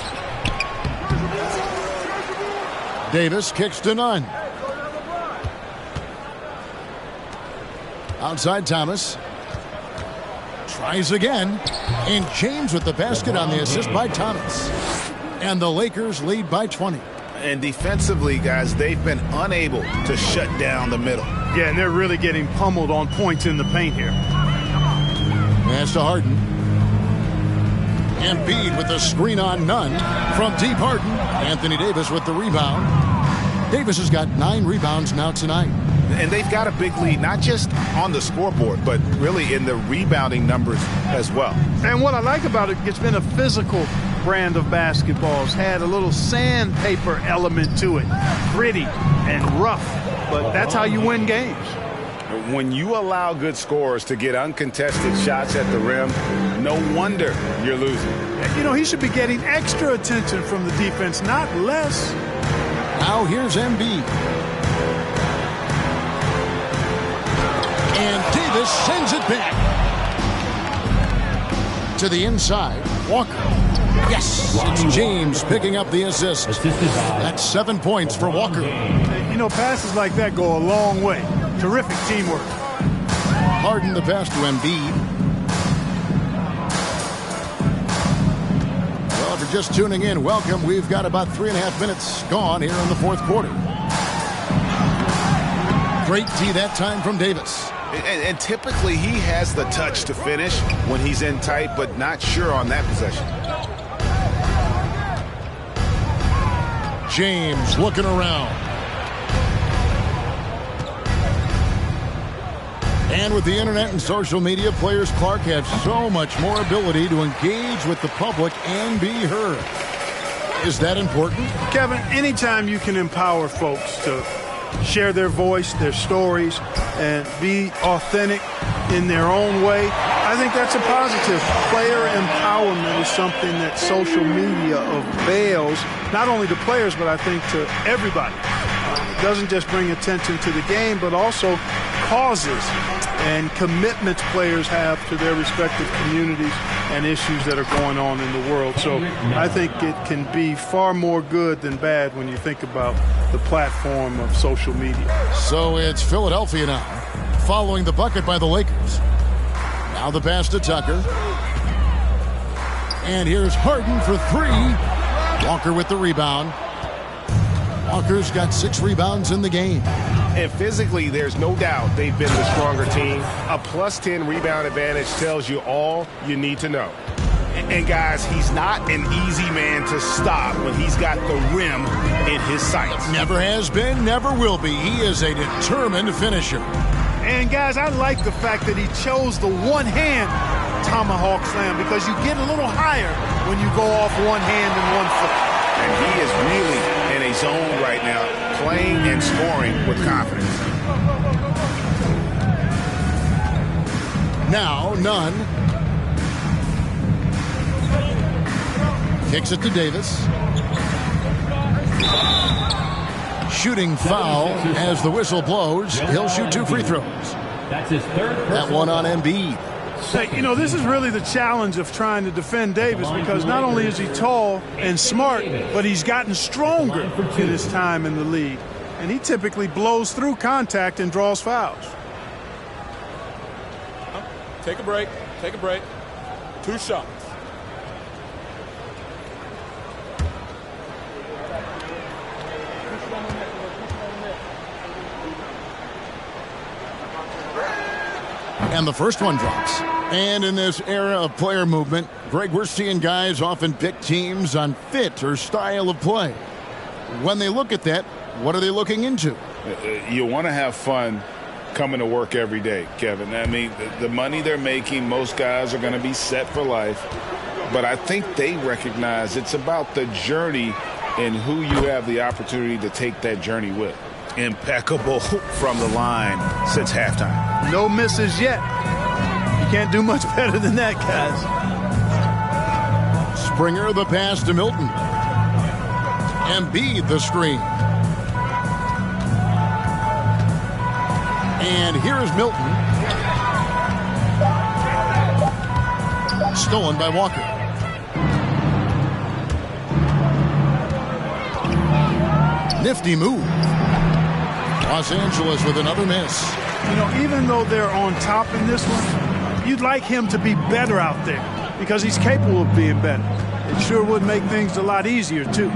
Davis kicks to Nunn. Outside Thomas. Tries again. And James with the basket on the assist by Thomas. And the Lakers lead by 20. And defensively, guys, they've been unable to shut down the middle. Yeah, and they're really getting pummeled on points in the paint here. Pass to Harden. Embiid with the screen on Nunn. From deep Harden. Anthony Davis with the rebound. Davis has got 9 rebounds now tonight. And they've got a big lead, not just on the scoreboard, but really in the rebounding numbers as well. And what I like about it, it's been a physical brand of basketball. It's had a little sandpaper element to it. Gritty and rough, but that's how you win games. When you allow good scorers to get uncontested shots at the rim, no wonder you're losing. You know, he should be getting extra attention from the defense, not less. Now here's Embiid. And Davis sends it back. To the inside. Walker. Yes, it's James picking up the assist. That's 7 points for Walker. You know, passes like that go a long way. Terrific teamwork. Harden the pass to Embiid. Well, if you're just tuning in, welcome. We've got about 3.5 minutes gone here in the fourth quarter. Great D that time from Davis. And typically he has the touch to finish when he's in tight, but not sure on that possession. James looking around. And with the internet and social media, players Clark have so much more ability to engage with the public and be heard. Is that important? Kevin, anytime you can empower folks to share their voice, their stories, and be authentic in their own way, I think that's a positive. Player empowerment is something that social media avails, not only to players, but I think to everybody. It doesn't just bring attention to the game, but also causes and commitments players have to their respective communities and issues that are going on in the world. So I think it can be far more good than bad when you think about the platform of social media. So it's Philadelphia now, following the bucket by the Lakers. Now the pass to Tucker. And here's Harden for 3. Walker with the rebound. Walker's got 6 rebounds in the game. And physically, there's no doubt they've been the stronger team. A plus 10 rebound advantage tells you all you need to know. And guys, he's not an easy man to stop when he's got the rim in his sights. Never has been, never will be. He is a determined finisher. And guys, I like the fact that he chose the one-hand tomahawk slam because you get a little higher when you go off one hand and one foot. And he is really in a zone right now, playing and scoring with confidence. Now, Nunn. Kicks it to Davis. Shooting foul as the whistle blows. He'll shoot 2 free throws. That's his third. That one on Embiid. You know, this is really the challenge of trying to defend Davis because not only is he tall and smart, but he's gotten stronger in his time in the league. And he typically blows through contact and draws fouls. Take a break. Take a break. 2 shots. And the first one drops. And in this era of player movement, Greg, we're seeing guys often pick teams on fit or style of play. When they look at that, what are they looking into? You want to have fun coming to work every day, Kevin. I mean, the money they're making, most guys are going to be set for life. But I think they recognize it's about the journey and who you have the opportunity to take that journey with. Impeccable from the line since halftime. No misses yet. You can't do much better than that, guys. Springer the pass to Milton. Embiid the screen. And here is Milton. Stolen by Walker. Nifty move. Los Angeles with another miss. You know, even though they're on top in this one, you'd like him to be better out there because he's capable of being better. It sure would make things a lot easier, too.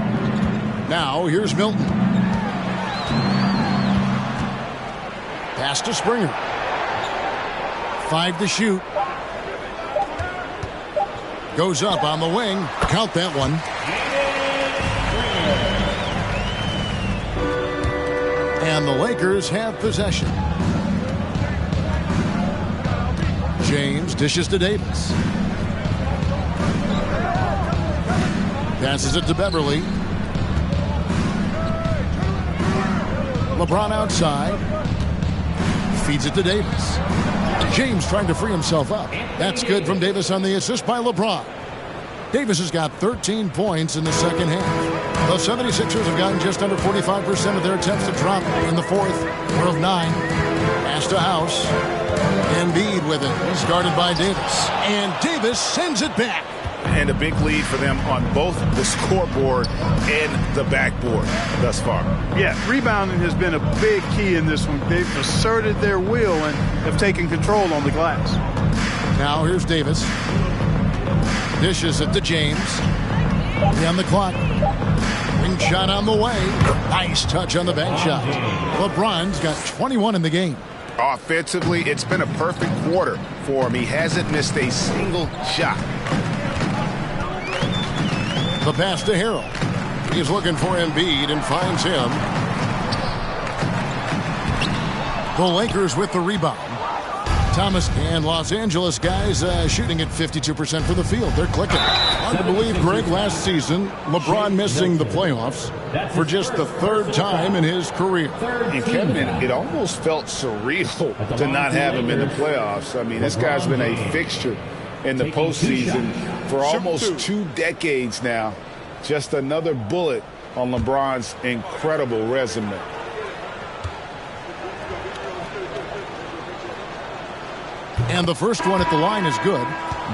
Now, here's Milton. Pass to Springer. 5 to shoot. Goes up on the wing. Count that one. And the Lakers have possession. James dishes to Davis. Passes it to Beverly. LeBron outside. Feeds it to Davis. James trying to free himself up. That's good from Davis on the assist by LeBron. Davis has got 13 points in the second half. The 76ers have gotten just under 45% of their attempts to drop in the fourth. 4 of 9. Pass to House. Embiid with it. He's guarded by Davis. And Davis sends it back. And a big lead for them on both the scoreboard and the backboard thus far. Yeah, rebounding has been a big key in this one. They've asserted their will and have taken control on the glass. Now here's Davis. Dishes it to James. On the clock. Wing shot on the way. Nice touch on the bank shot. LeBron's got 21 in the game. Offensively, it's been a perfect quarter for him. He hasn't missed a single shot. The pass to Harrell. He's looking for Embiid and finds him. The Lakers with the rebound. Thomas and Los Angeles guys shooting at 52% for the field. They're clicking. Hard to believe, Greg, last season, LeBron missing the playoffs for just the third time in his career. And Kevin, it almost felt surreal to not have him in the playoffs. I mean, this guy's been a fixture in the postseason for almost 2 decades now. Just another bullet on LeBron's incredible resume. And the first one at the line is good.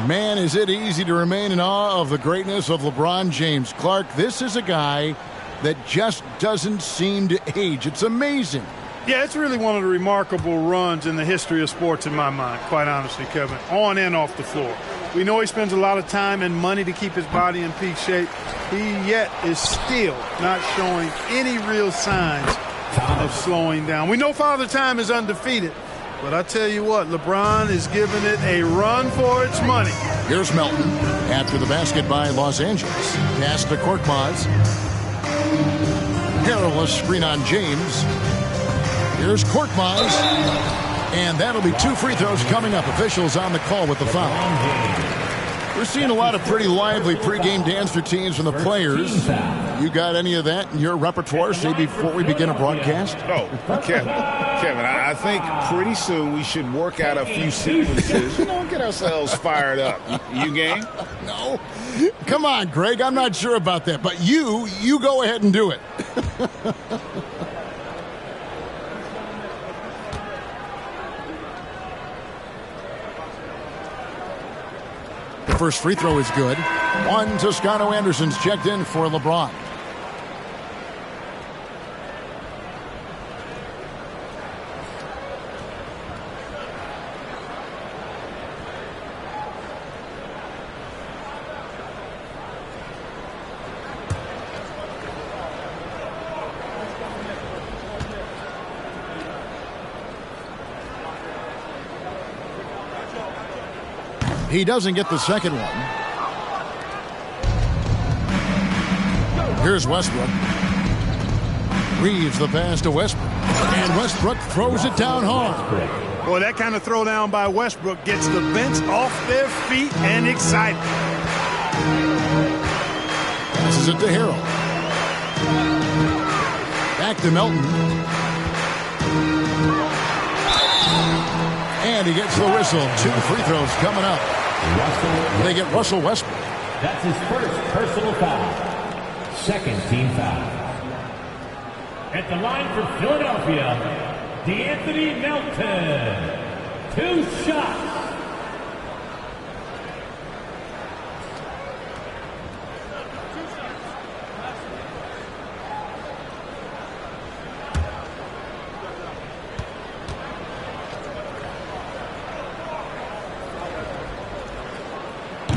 Man, is it easy to remain in awe of the greatness of LeBron James. Clark, this is a guy that just doesn't seem to age. It's amazing. Yeah, it's really one of the remarkable runs in the history of sports in my mind, quite honestly, Kevin, on and off the floor. We know he spends a lot of time and money to keep his body in peak shape. He yet is still not showing any real signs of slowing down. We know Father Time is undefeated. But I tell you what, LeBron is giving it a run for its money. Here's Melton after the basket by Los Angeles. Pass to Korkmaz. Perilous screen on James. Here's Korkmaz. And that'll be 2 free throws coming up. Officials on the call with the foul. We're seeing a lot of pretty lively pregame dance routines from the players. You got any of that in your repertoire, say, before we begin a broadcast? Oh, Kevin, I think pretty soon we should work out a few sequences. Get ourselves fired up. You game? No. Come on, Greg. I'm not sure about that. But you go ahead and do it. The first free throw is good. One Toscano Anderson's checked in for LeBron. He doesn't get the second one. Here's Westbrook. Reeves the pass to Westbrook. And Westbrook throws it down hard. Boy, that kind of throwdown by Westbrook gets the bench off their feet and excited. Passes it to Harrell. Back to Melton. And he gets the whistle. 2 free throws coming up. They get Russell Westbrook. That's his first personal foul. second team foul. At the line for Philadelphia, DeAnthony Melton. 2 shots.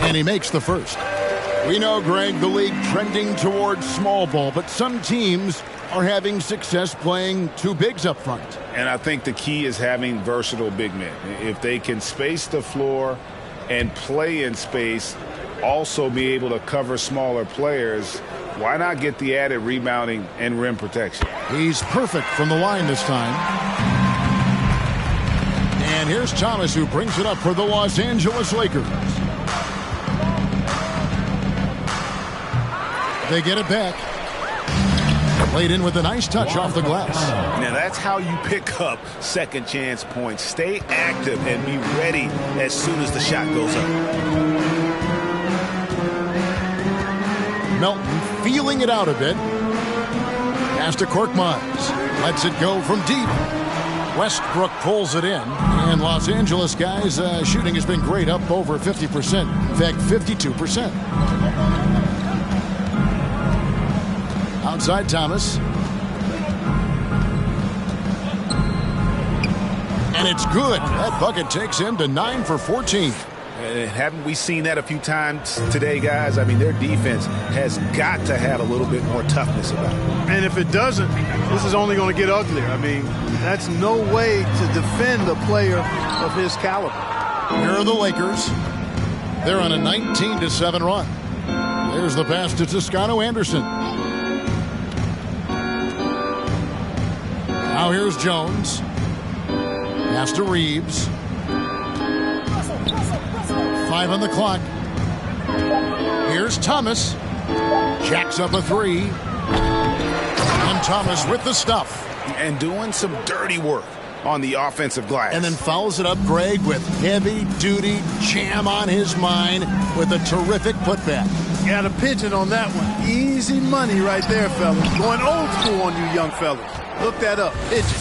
And he makes the first. We know, Greg, the league trending towards small ball, but some teams are having success playing 2 bigs up front. And I think the key is having versatile big men. If they can space the floor and play in space, also be able to cover smaller players, why not get the added rebounding and rim protection? He's perfect from the line this time. And here's Thomas, who brings it up for the Los Angeles Lakers. They get it back. Played in with a nice touch off the glass. Now that's how you pick up second chance points. Stay active and be ready as soon as the shot goes up. Melton feeling it out a bit. Pass to Korkmaz. Lets it go from deep. Westbrook pulls it in. And Los Angeles guys, shooting has been great, up over 50%. In fact, 52%. Outside Thomas. And it's good. That bucket takes him to 9 for 14. And haven't we seen that a few times today, guys? I mean, their defense has got to have a little bit more toughness about it. And if it doesn't, this is only going to get uglier. I mean, that's no way to defend a player of his caliber. Here are the Lakers. They're on a 19-7 run. There's the pass to Toscano Anderson. Now here's Jones. Pass to Reeves. 5 on the clock. Here's Thomas. Jacks up a 3. And Thomas with the stuff. And doing some dirty work on the offensive glass. And then fouls it up, Greg, with heavy-duty jam on his mind with a terrific putback. Got a pigeon on that one. Easy money right there, fellas. Going old school on you young fellas. Look that up. Pigeon.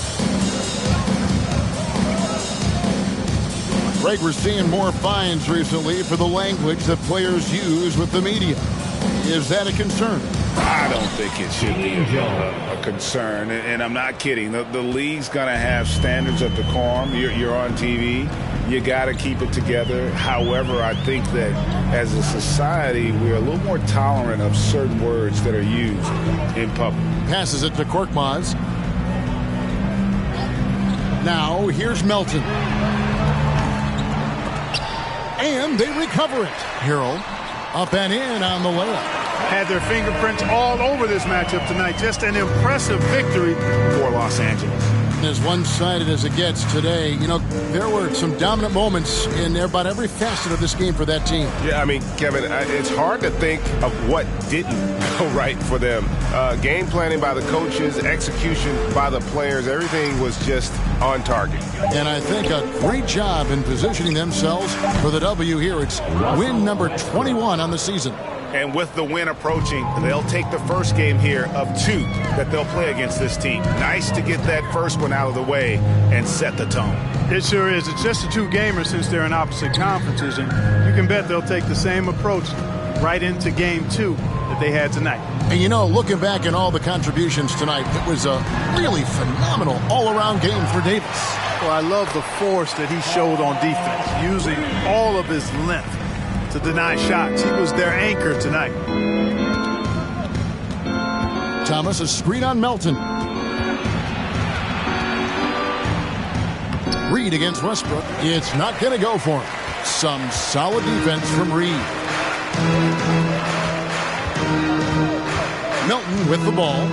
Greg, we're seeing more fines recently for the language that players use with the media. Is that a concern? I don't think it should be a concern, and I'm not kidding. The league's going to have standards of decorum. You're on TV. You got to keep it together. However, I think that as a society, we're a little more tolerant of certain words that are used in public. Passes it to Korkmaz. Now, here's Melton. And they recover it. Harrell up and in on the layup. Had their fingerprints all over this matchup tonight. Just an impressive victory for Los Angeles. As one-sided as it gets today, you know, there were some dominant moments in about every facet of this game for that team. Yeah, I mean, Kevin, it's hard to think of what didn't go right for them. Game planning by the coaches, execution by the players, everything was just on target. And I think a great job in positioning themselves for the W here. It's win number 21 on the season. And with the win approaching, they'll take the first game here of 2 that they'll play against this team. Nice to get that first one out of the way and set the tone. It sure is. It's just a 2-gamer since they're in opposite conferences, and you can bet they'll take the same approach right into game 2 that they had tonight. And you know, looking back at all the contributions tonight, it was a really phenomenal all-around game for Davis. Well, I love the force that he showed on defense, using all of his length to deny shots. He was their anchor tonight. Thomas, a screen on Melton. Reed against Westbrook. It's not going to go for him. Some solid defense from Reed. Melton with the ball.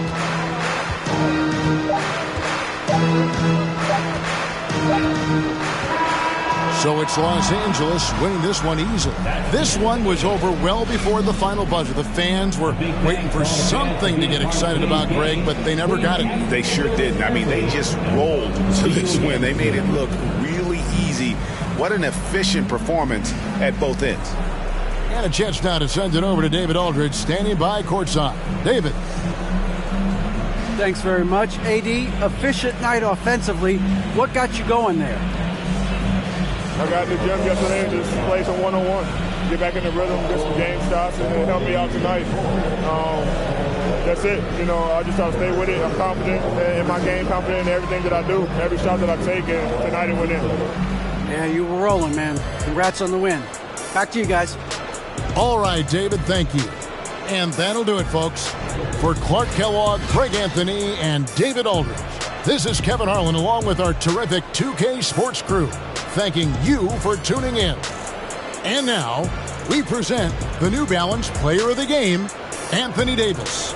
So it's Los Angeles winning this one easily. This one was over well before the final buzzer. The fans were waiting for something to get excited about, Greg, but they never got it. They sure didn't. I mean, they just rolled to this win. They made it look really easy. What an efficient performance at both ends. And a chance now to send it over to David Aldridge, standing by courtside. David. Thanks very much. AD, efficient night offensively. What got you going there? I got in the gym yesterday and just played some one-on-one. Get back in the rhythm, get some game shots, and it helped me out tonight. That's it. You know, I just try to stay with it. I'm confident in my game, confident in everything that I do, every shot that I take, and tonight it went in. Yeah, you were rolling, man. Congrats on the win. Back to you guys. All right, David, thank you. And that'll do it, folks. For Clark Kellogg, Greg Anthony, and David Aldridge, this is Kevin Harlan along with our terrific 2K Sports crew, thanking you for tuning in. And now, we present the New Balance Player of the Game, Anthony Davis.